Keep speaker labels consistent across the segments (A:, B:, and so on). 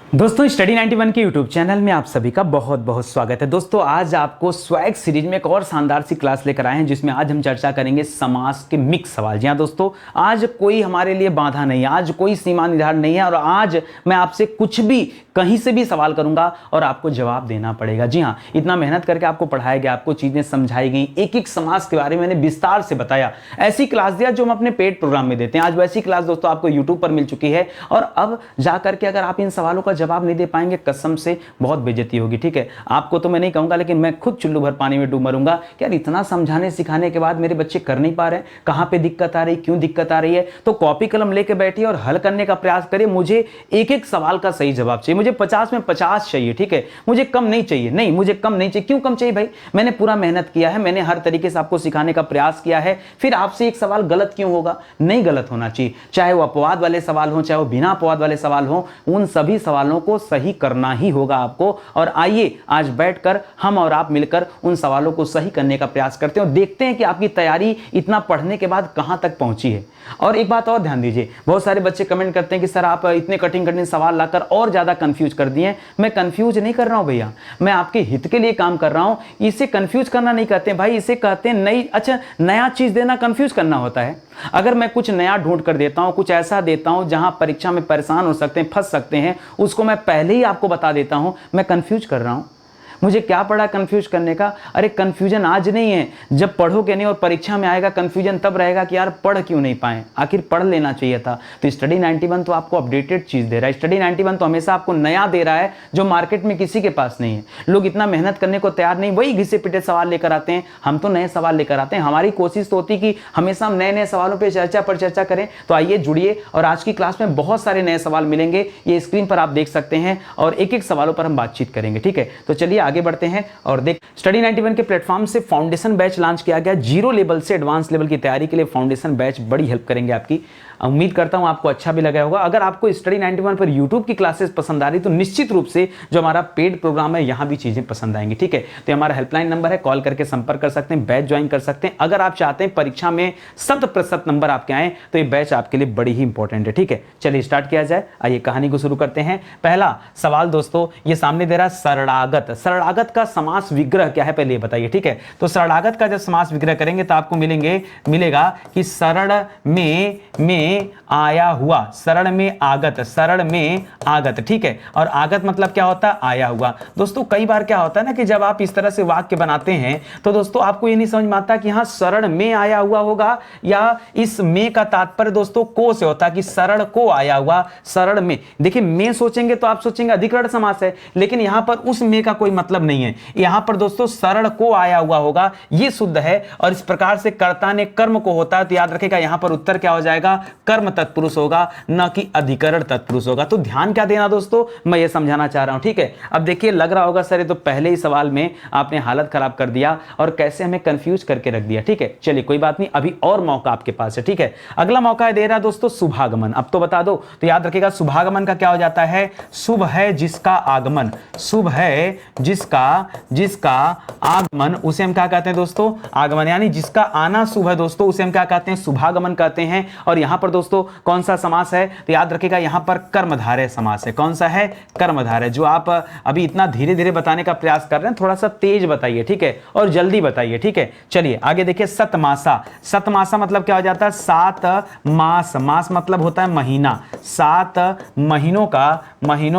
A: दोस्तों स्टडी 91 के YouTube channel में आप सभी का बहुत बहुत स्वागत है। दोस्तों आज आपको स्वैग सीरीज में एक और शानदार सी क्लास लेकर आए हैं जिसमें आज हम चर्चा करेंगे समास के मिक्स सवाल। जी हाँ दोस्तों, आज कोई हमारे लिए बाधा नहीं है, आज कोई सीमा निर्धारण नहीं है और आज मैं आपसे कुछ भी कहीं से भी सवाल करूंगा और आपको जवाब देना पड़ेगा। जी हाँ, इतना मेहनत करके आपको पढ़ाया गया, आपको चीजें समझाई गई, एक एक समास के बारे में मैंने विस्तार से बताया। ऐसी क्लास दिया जो हम अपने पेड प्रोग्राम में देते हैं। आज वैसी क्लास दोस्तों आपको यूट्यूब पर मिल चुकी है और अब जाकर के अगर आप इन सवालों का जवाब नहीं दे पाएंगे, कसम से बहुत बेइज्जती होगी। ठीक है, आपको तो मैं नहीं कहूंगा, लेकिन मैं खुद चुल्लू भर पानी में डूब मरूंगा कि यार इतना समझाने सिखाने के बाद मेरे बच्चे कर नहीं पा रहे हैं, कहां पे दिक्कत आ रही, क्यों दिक्कत आ रही है। तो कॉपी कलम लेके बैठिए और हल करने का प्रयास करिए। मुझे एक एक सवाल का सही जवाब चाहिए, मुझे 50 में 50 चाहिए। ठीक है, मुझे कम नहीं चाहिए, नहीं मुझे कम नहीं चाहिए। क्यों कम चाहिए भाई? मैंने पूरा मेहनत किया है, मैंने हर तरीके से आपको सिखाने का प्रयास किया है, फिर आपसे एक सवाल गलत क्यों होगा? नहीं गलत होना चाहिए, चाहे वो अपवाद वाले सवाल हो, चाहे वो बिना अपवाद वाले सवाल हो, उन सभी सवालों को सही करना ही होगा आपको। और आइए आज बैठकर हम और आप मिलकर उन सवालों को सही करने का प्रयास करते हैं और देखते हैं कि आपकी तैयारी इतना पढ़ने के बाद कहां तक पहुंची है। और एक बात और ध्यान दीजिए, बहुत सारे बच्चे कमेंट करते हैं कि सर आप इतने कठिन सवाल लाकर और ज्यादा कंफ्यूज कर दिए। मैं कंफ्यूज नहीं कर रहा हूं भैया, मैं आपके हित के लिए काम कर रहा हूं। इसे कंफ्यूज करना नहीं कहते भाई, इसे कहते हैं नई, अच्छा नया चीज देना कंफ्यूज करना होता है। अगर मैं कुछ नया ढूंढ कर देता हूं, कुछ ऐसा देता हूं जहां परीक्षा में परेशान हो सकते हैं, फंस सकते हैं, उसको मैं पहले ही आपको बता देता हूं, मैं कंफ्यूज कर रहा हूं। मुझे क्या पड़ा कंफ्यूज करने का? अरे कंफ्यूजन आज नहीं है, जब पढ़ोगे नहीं और परीक्षा में आएगा कंफ्यूजन तब रहेगा कि यार पढ़ क्यों नहीं पाए, आखिर पढ़ लेना चाहिए था। तो स्टडी 91 तो आपको अपडेटेड चीज दे रहा है, स्टडी 91 तो हमेशा आपको नया दे रहा है जो मार्केट में किसी के पास नहीं है। लोग इतना मेहनत करने को तैयार नहीं, वही घिसे पिटे सवाल लेकर आते हैं, हम तो नए सवाल लेकर आते हैं। हमारी कोशिश तो होती कि हमेशा हम नए नए सवालों पर चर्चा करें। तो आइए जुड़िए और आज की क्लास में बहुत सारे नए सवाल मिलेंगे, ये स्क्रीन पर आप देख सकते हैं और एक एक सवालों पर हम बातचीत करेंगे। ठीक है, तो चलिए आगे बढ़ते हैं और देख स्टडी 91 के प्लेटफॉर्म से फाउंडेशन बैच लॉन्च किया गया। जीरो लेवल से एडवांस लेवल की तैयारी के लिए फाउंडेशन बैच बड़ी हेल्प करेंगे आपकी। उम्मीद करता हूं आपको अच्छा भी लगा होगा। अगर आपको स्टडी 91 पर यूट्यूब की क्लासेस पसंद आ रही तो निश्चित रूप से जो हमारा पेड प्रोग्राम है यहां भी चीजें पसंद आएंगी। ठीक है, तो हमारा हेल्पलाइन नंबर है, कॉल करके संपर्क कर सकते हैं, बैच ज्वाइन कर सकते हैं। अगर आप चाहते हैं परीक्षा में 100% नंबर आपके आए तो ये बैच आपके लिए बड़ी ही इंपॉर्टेंट है। ठीक है, चलिए स्टार्ट किया जाए। आइए कहानी को शुरू करते हैं। पहला सवाल दोस्तों ये सामने दे रहा है, सरणागत। सरणागत का समास विग्रह क्या है पहले ये बताइए। ठीक है, तो सरणागत का जब समास विग्रह करेंगे तो आपको मिलेगा कि सरल में आया हुआ, सरल में आगत, सरल में आगत। ठीक है, और आगत मतलब क्या होता है? आया हुआ। दोस्तों कई बार क्या होता है ना कि जब आप इस तरह से वाक्य बनाते हैं तो दोस्तों आपको ये नहीं समझ में आता कि हाँ सरल में आया हुआ होगा या इस में का तात्पर्य दोस्तों को से होता है कि सरल को आया हुआ, सरल में। देखिए में सोचेंगे तो आप सोचेंगे अधिकरण समास है, लेकिन यहां पर उस में का कोई मतलब नहीं है। यहां पर दोस्तों सरल को आया हुआ होगा, ये शुद्ध है। और इस प्रकार से कर्ता ने कर्म को होता है तो याद रखेगा यहां पर उत्तर क्या हो जाएगा? कर्म तत्पुरुष होगा, न कि अधिकरण तत्पुरुष होगा। तो ध्यान क्या देना दोस्तों, मैं ये समझाना चाह रहा हूं। ठीक है, अब देखिए लग रहा होगा सर ये तो पहले ही सवाल में आपने हालत खराब कर दिया और कैसे हमें कंफ्यूज करके रख दिया। ठीक है, चलिए कोई बात नहीं, अभी और मौका आपके पास है। ठीक है, अगला मौका दे रहा दोस्तों शुभागमन। अब तो बता दो, तो याद रखिएगा शुभागमन का क्या हो जाता है? शुभ है जिसका आगमन, शुभ है जिसका आगमन, उसे हम क्या कहते हैं दोस्तों? आगमन। यानी जिसका आना शुभ है दोस्तों उसे हम क्या कहते हैं? शुभागमन कहते हैं। और यहां पर दोस्तों कौन सा समास है? तो याद रखिएगा यहां पर कर्मधारय समास है। कौन सा है? कर्मधारय। जो आप अभी इतना धीरे धीरे बताने का प्रयास कर रहे हैं, थोड़ा सा तेज बताइए। ठीक है, और जल्दी बताइए। ठीक है, चलिए आगे देखिए। सतमासा। सतमासा मतलब क्या हो जाता है? 7 मास। मास मतलब होता है महीना। 7 महीनों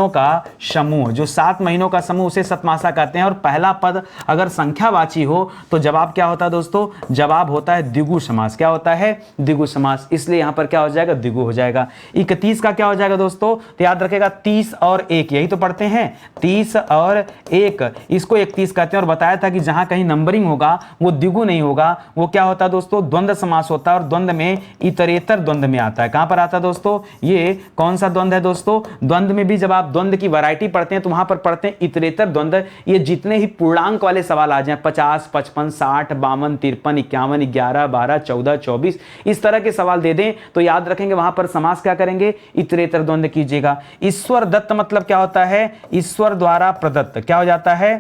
A: का समूह, जो 7 महीनों का समूह उसे सतमासा कहते हैं। और पहला पद अगर संख्यावाची हो तो जवाब क्या होता है दोस्तों? जवाब होता है द्विगु समास। क्या होता है? द्विगु समास। इसलिए यहां पर क्या हो जाएगा? द्विगु हो जाएगा। 31 का क्या हो जाएगा दोस्तों? तो याद रखेगा 30 और 1, यही तो पढ़ते हैं 30 और 1, इसको 31 कहते हैं। और बताया था कि जहां कहीं नंबरिंग होगा वो द्विगु नहीं होगा, वो क्या होता है दोस्तों? द्वंद्व समास होता है। और द्वंद्व में इतरेतर द्वंद्व में आता है। कहां पर आता है दोस्तों? ये कौन सा द्वंद्व है दोस्तों? द्वंद्व में भी जब आप द्वंद्व की वैरायटी पढ़ते हैं तो वहां पर पढ़ते हैं इतरेतर द्वंद्व। ये जितने ही पूर्णांक वाले सवाल आ जाए, 50, 55, 60, 52, 53, 51, 11, 12, 14, 24, इस तरह के सवाल दे दें तो याद रखेंगे वहां पर समास क्या करेंगे? इतरेतर द्वंद्व कीजिएगा। ईश्वर दत्त मतलब क्या होता है? ईश्वर द्वारा प्रदत्त। क्या हो जाता है?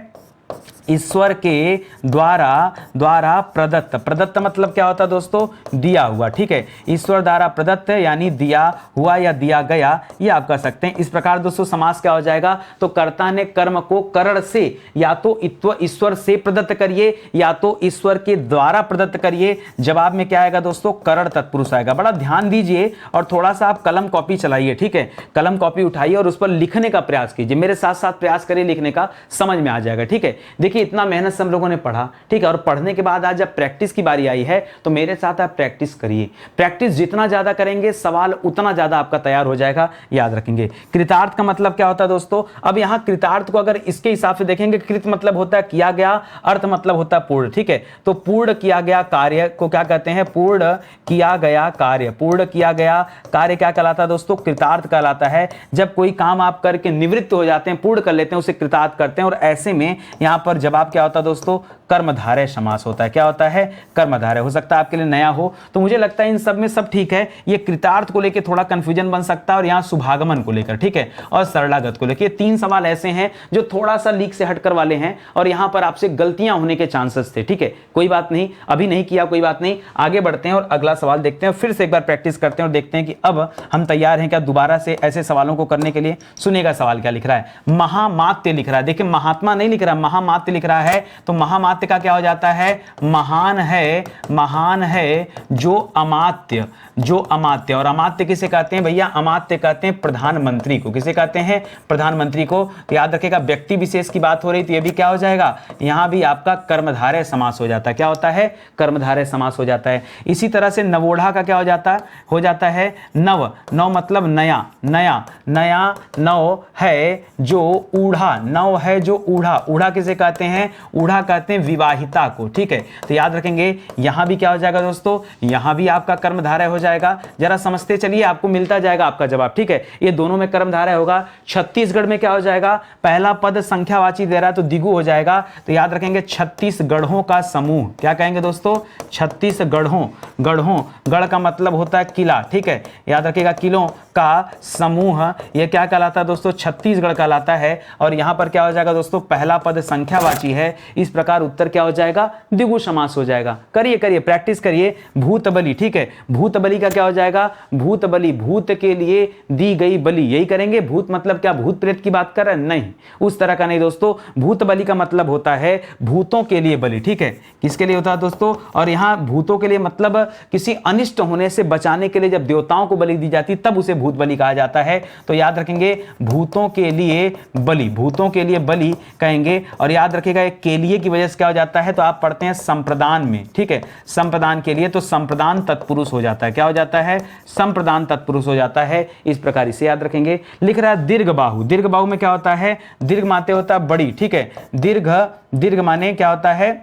A: ईश्वर के द्वारा प्रदत्त, प्रदत्त मतलब क्या होता है दोस्तों, दिया हुआ, ठीक है। ईश्वर द्वारा प्रदत्त यानी दिया हुआ या दिया गया, ये आप कह सकते हैं। इस प्रकार दोस्तों समास क्या हो जाएगा, तो कर्ता ने कर्म को करण से या तो ईश्वर से प्रदत्त करिए या तो ईश्वर के द्वारा प्रदत्त करिए। जवाब में क्या आएगा दोस्तों, करण तत्पुरुष आएगा। बड़ा ध्यान दीजिए और थोड़ा सा आप कलम कॉपी चलाइए, ठीक है। कलम कॉपी उठाइए और उस पर लिखने का प्रयास कीजिए, मेरे साथ साथ प्रयास करिए लिखने का, समझ में आ जाएगा, ठीक है। देखिए इतना मेहनत से हम लोगों ने पढ़ा, ठीक है, और पढ़ने के बाद आज जब प्रैक्टिस की बारी आई है तो मेरे साथ आप प्रैक्टिस करिए। प्रैक्टिस जितना ज्यादा करेंगे सवाल उतना ज्यादा आपका तैयार हो जाएगा, याद रखेंगे। कृतार्थ का मतलब क्या होता है दोस्तों, अब यहां कृतार्थ को अगर इसके हिसाब से देखेंगे, कृत मतलब होता है किया गया, अर्थ मतलब होता है पूर्ण, ठीक है। तो पूर्ण किया गया कार्य को क्या कहते हैं, पूर्ण किया गया कार्य। पूर्ण किया गया कार्य क्या कहलाता है दोस्तों, कृतार्थ कहलाता है। जब कोई काम आप करके निवृत्त हो जाते हैं, पूर्ण कर लेते हैं, उसे कृतार्थ करते हैं। और ऐसे में यहां पर जवाब क्या होता है दोस्तों, कर्मधारय समास होता है। क्या होता है, कर्मधारय। हो सकता है आपके लिए नया हो, तो मुझे लगता है इन सब में सब ठीक है। ये कृतार्थ को लेकर थोड़ा कंफ्यूजन बन सकता है और यहाँ शुभागमन को लेकर, ठीक है, और सरलागत को लेकर। तीन सवाल ऐसे हैं जो थोड़ा सा लीक से हटकर वाले हैं और यहाँ पर आपसे गलतियां होने के चांसेस थे, ठीक है। कोई बात नहीं, अभी नहीं किया कोई बात नहीं, आगे बढ़ते हैं और अगला सवाल देखते हैं। फिर से एक बार प्रैक्टिस करते हैं और देखते हैं कि अब हम तैयार हैं क्या दोबारा से ऐसे सवालों को करने के लिए। सुनिएगा सवाल क्या लिख रहा है, महामात्य लिख रहा है। देखिए महात्मा नहीं लिख रहा, महामात्य लिख रहा है। तो महामात्य का क्या हो जाता है, महान है जो अमात्य, जो अमात्य। और अमात्य किसे कहते हैं भैया, अमात्य कहते हैं प्रधानमंत्री को। किसे कहते हैं, प्रधानमंत्री को। तो याद रखेगा व्यक्ति विशेष की बात हो रही, तो ये भी क्या हो जाएगा, यहां भी आपका कर्मधारय समास हो जाता है। क्या होता है, कर्मधारय समास हो जाता है। इसी तरह से नवोढ़ा का क्या हो जाता है नव। नव मतलब नया, नया नव है जो ऊढ़ा, नव है जो ऊढ़ा। ऊढ़ा किसे कहते हैं, ऊढ़ा कहते हैं विवाहिता को, ठीक है। तो याद रखेंगे यहां भी क्या हो जाएगा दोस्तों, यहां भी आपका कर्मधारय हो जाएगा। जरा समझते चलिए, आपको मिलता जाएगा आपका जवाब, ठीक है। ये दोनों में कर्मधारय होगा। छत्तीसगढ़ में क्या हो जाएगा, पहला पद संख्यावाची दे रहा है तो दिगु हो जाएगा। तो याद रखेंगे 36 गढ़ों का समूह। क्या कहेंगे दोस्तों, 36 गढ़ों। गढ़ का मतलब होता है किला, ठीक है। याद रखिएगा किलों का समूह, यह क्या कहलाता है दोस्तों, छत्तीसगढ़ कहलाता है। और यहां पर क्या हो जाएगा दोस्तों, पहला पद संख्यावाची है। इस प्रकार उत्तर क्या हो जाएगा, द्विगु समास हो जाएगा। करिए प्रैक्टिस करिए। भूत बलि, ठीक है। भूत बलि का क्या हो जाएगा, भूत बलि, भूत के लिए दी गई बलि, यही करेंगे। भूत मतलब क्या, भूत प्रेत की बात कर रहे हैं, नहीं, उस तरह का नहीं दोस्तों। भूत बलि का मतलब होता है भूतों के लिए बलि, ठीक है। किसके लिए होता है दोस्तों, और यहां भूतों के लिए मतलब किसी अनिष्ट होने से बचाने के लिए जब देवताओं को बलि दी जाती तब उसे भूत बलि कहा जाता है। तो याद रखेंगे भूतों के लिए बलि, भूतों के लिए बलि कहेंगे। और याद रखिएगा एक के लिए की वजह से क्या हो जाता है, तो आप पढ़ते हैं संप्रदान में, ठीक है, संप्रदान के लिए, तो संप्रदान तत्पुरुष हो जाता है। क्या हो जाता है, संप्रदान तत्पुरुष हो जाता है। इस प्रकार इसे याद रखेंगे। लिख रहा है दीर्घ बाहु। दीर्घ बाहु में क्या होता है, दीर्घ माते होता है बड़ी, ठीक है। दीर्घ माने क्या होता है,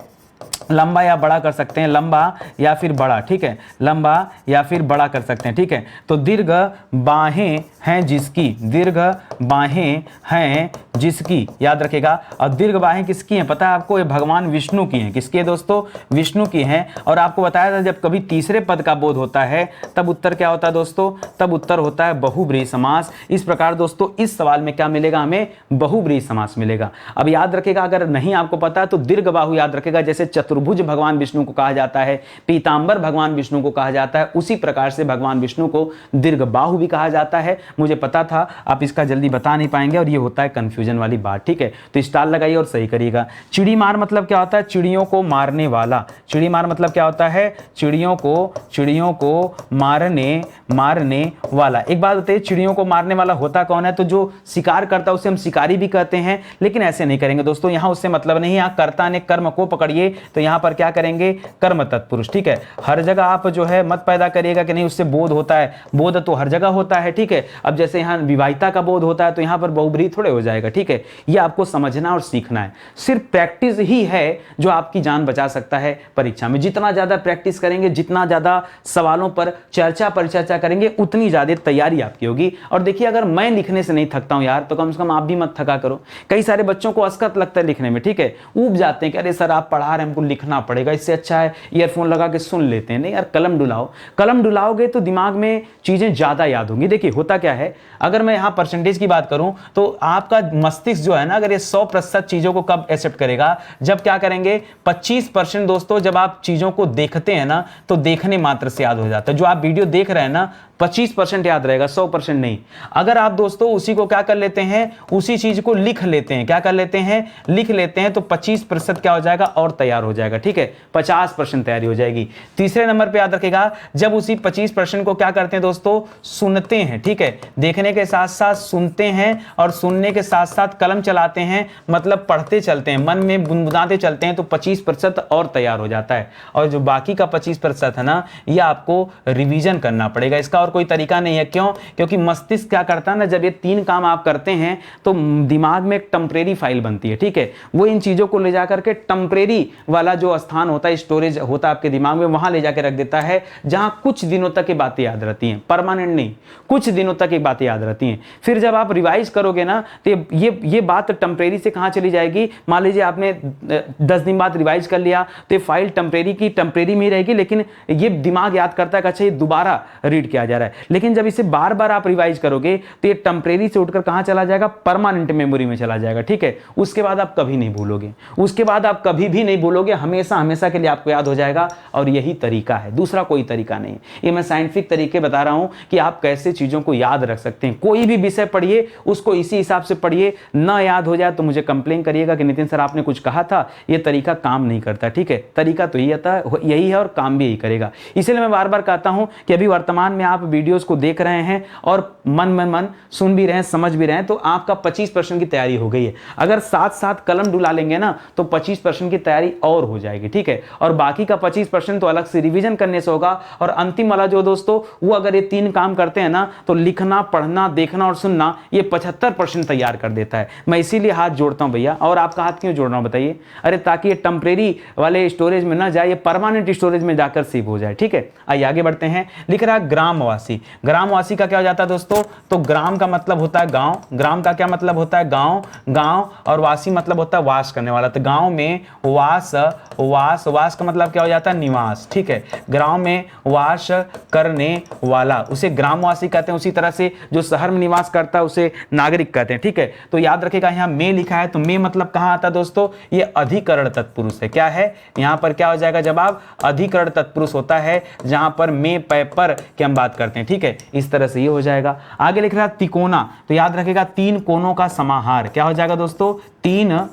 A: लंबा या बड़ा कर सकते हैं, लंबा या फिर बड़ा, ठीक है, लंबा या फिर बड़ा कर सकते हैं, ठीक है। तो दीर्घ बाहें हैं जिसकी, दीर्घ बाहें हैं जिसकी, याद रखेगा। और दीर्घ बाहें किसकी हैं पता है आपको, ये भगवान विष्णु की हैं। किसकी है दोस्तों, विष्णु की हैं। और आपको बताया था जब कभी तीसरे पद का बोध होता है तब उत्तर क्या होता है दोस्तों, तब उत्तर होता है बहुब्रीहि समास। इस प्रकार दोस्तों इस सवाल में क्या मिलेगा, हमें बहुब्रीहि समास मिलेगा। अब याद रखेगा, अगर नहीं आपको पता है तो दीर्घ बाहु याद रखेगा। जैसे चतुर्भुज भगवान विष्णु को कहा जाता है, पीतांबर भगवान विष्णु को कहा जाता है, उसी प्रकार से भगवान विष्णु को दीर्घ बाहु भी कहा जाता है। मुझे पता था आप इसका जल्दी बता नहीं पाएंगे और ये होता है कंफ्यूजन वाली बात, ठीक है। तो स्टार लगाइए और सही करिएगा। चिड़ी मार मतलब क्या होता है, चिड़ियों को मारने वाला। चिड़ी मार मतलब क्या होता है, चिड़ियों को मारने वाला। एक बात बताइए, चिड़ियों को मारने वाला होता कौन है, तो जो शिकार करता है उसे हम शिकारी भी कहते हैं, लेकिन ऐसे नहीं करेंगे दोस्तों, यहां उससे मतलब नहीं। यहाँ कर्ता ने कर्म को पकड़िए, तो यहां पर क्या करेंगे, कर्म तत्पुरुष, ठीक है। हर जगह आप जो है मत पैदा करिएगा कि नहीं उससे बोध होता है, बोध तो हर जगह होता है, ठीक है। अब जैसे यहाँ विवाहिता का बोध होता है तो यहाँ पर बहुब्रीहि थोड़े हो जाएगा, ठीक है। ये आपको समझना और सीखना है। सिर्फ प्रैक्टिस ही है जो आपकी जान बचा सकता है परीक्षा में। जितना ज्यादा प्रैक्टिस करेंगे, जितना ज्यादा सवालों पर चर्चा करेंगे, उतनी ज्यादा तैयारी आपकी होगी। और देखिए अगर मैं लिखने से नहीं थकता हूं यार, तो कम से कम आप भी मत थका करो। कई सारे बच्चों को असकत लगता है लिखने में, ठीक है, ऊब जाते हैं कि अरे सर आप पढ़ा रहे हैं, हमको लिखना पड़ेगा, इससे अच्छा है ईयरफोन लगा के सुन लेते हैं। नहीं यार, कलम डुलाओ, कलम डुलाओगे तो दिमाग में चीजें ज्यादा याद होंगी। देखिए होता क्या है, अगर मैं यहाँ परसेंटेज की बात करूं तो आपका मस्तिष्क जो है ना, अगर ये 100% चीजों को कब एक्सेप्ट करेगा, जब क्या करेंगे 25% दोस्तों जब आप चीजों को देखते हैं ना, तो देखने मात्र से याद हो जाता है। जो आप वीडियो देख रहे हैं ना 25% याद रहेगा, 100% नहीं। अगर आप दोस्तों उसी को क्या कर लेते हैं, उसी चीज को लिख लेते हैं, क्या कर लेते हैं, लिख लेते हैं, तो 25% क्या हो जाएगा और तैयार हो जाएगा। ठीक है, 50% तैयारी हो जाएगी। तीसरे नंबर पे याद रखेगा, जब उसी 25% को क्या करते हैं दोस्तों, सुनते हैं। ठीक है, देखने के साथ साथ सुनते हैं और सुनने के साथ साथ कलम चलाते हैं, मतलब पढ़ते चलते हैं, मन में गुनगुनाते चलते हैं, तो 25% और तैयार हो जाता है। और जो बाकी का 25% है ना, ये आपको रिवीजन करना पड़ेगा। इसका और कोई तरीका नहीं है। क्यों? क्योंकि मस्तिष्क क्या करता है ना, जब ये 3 काम आप करते हैं तो दिमाग में एक टेम्परेरी फाइल बनती है। ठीक है, वो इन चीजों को ले जाकर के टेम्परेरी वाला जो स्थान होता है, स्टोरेज होता है आपके दिमाग में, वहां ले जाकर रख देता है, जहां कुछ दिनों तक ये बातें याद रहती हैं, परमानेंट नहीं, कुछ दिनों तक ये बातें याद रहती हैं। फिर जब आप रिवाइज करोगे ना, तो ये बात टेम्परेरी से कहां चली जाएगी। मान लीजिए आपने 10 दिन बाद रिवाइज कर लिया, तो ये फाइल टेम्परेरी की टेम्परेरी में ही रहेगी, लेकिन ये दिमाग याद करता है कि अच्छा ये दोबारा रीड किया जा रहा है। लेकिन जब इसे बार बार आप रिवाइज करोगे तो ये टेम्परेरी से उठकर कहां चला जाएगा, परमानेंट मेमोरी में चला जाएगा। ठीक है, उसके बाद आप कभी नहीं भूलोगे, उसके बाद आप कभी भी नहीं भूलोगे, हमेशा हमेशा के लिए आपको याद हो जाएगा। और यही तरीका है, दूसरा कोई तरीका नहीं। ये मैं साइंटिफिक तरीके बता रहा हूं कि आप कैसे चीजों को याद रख सकते हैं। कोई भी विषय पढ़िए, उसको इसी हिसाब से पढ़िए, ना याद हो जाए तो मुझे कंप्लेन करिएगा कि नितिन सर आपने कुछ कहा था, ये तरीका काम नहीं करता। ठीक है, तरीका तो यही है और काम भी यही करेगा। इसलिए मैं बार बार कहता हूं कि अभी वर्तमान में आप वीडियोस को देख रहे हैं और मन सुन भी रहे हैं, समझ भी रहे हैं, तो आपका 25% की तैयारी हो गई है। अगर साथ साथ कलम डुला लेंगे ना, तो 25% की तैयारी और हो जाएगी। ठीक है, और बाकी का 25% तो अलग से रिवीजन करने से होगा। और अंतिम वाला जो दोस्तों, वो अगर ये 3 काम करते हैं ना, तो लिखना, पढ़ना, देखना और सुनना, ये 75% तैयार कर देता है। मैं इसीलिए हाथ जोड़ता हूं भैया। और आपका हाथ क्यों जोड़ रहा हूं बताइए? अरे ताकि ये टेम्परेरी वाले स्टोरेज में ना जाए, ये परमानेंट स्टोरेज में जाकर सेव हो जाए। ठीक है, आइए आगे बढ़ते हैं। लिख रहा है ग्रामवासी। ग्रामवासी का क्या हो जाता है दोस्तों, तो ग्राम का मतलब होता है गांव, ग्राम का क्या मतलब होता है, गांव, गांव, और वासी मतलब होता है वास करने वाला। तो गांव में वास, वास का मतलब क्या हो जाता है, निवास। ठीक है, गांव में वास करने वाला उसे ग्रामवासी कहते हैं। उसी तरह से जो शहर में निवास करता है उसे नागरिक कहते हैं। ठीक है, तो याद रखेगा यहाँ में लिखा है, तो में मतलब कहां आता है दोस्तों, ये अधिकरण तत्पुरुष है। क्या है यहां पर, क्या हो जाएगा जवाब, अधिकरण तत्पुरुष होता है, जहां पर में पर की हम बात करते हैं। ठीक है, इस तरह से ये हो जाएगा। आगे लिख रहा है तिकोना, तो याद रखेगा 3 कोनों का समाहार। क्या हो जाएगा दोस्तों, 3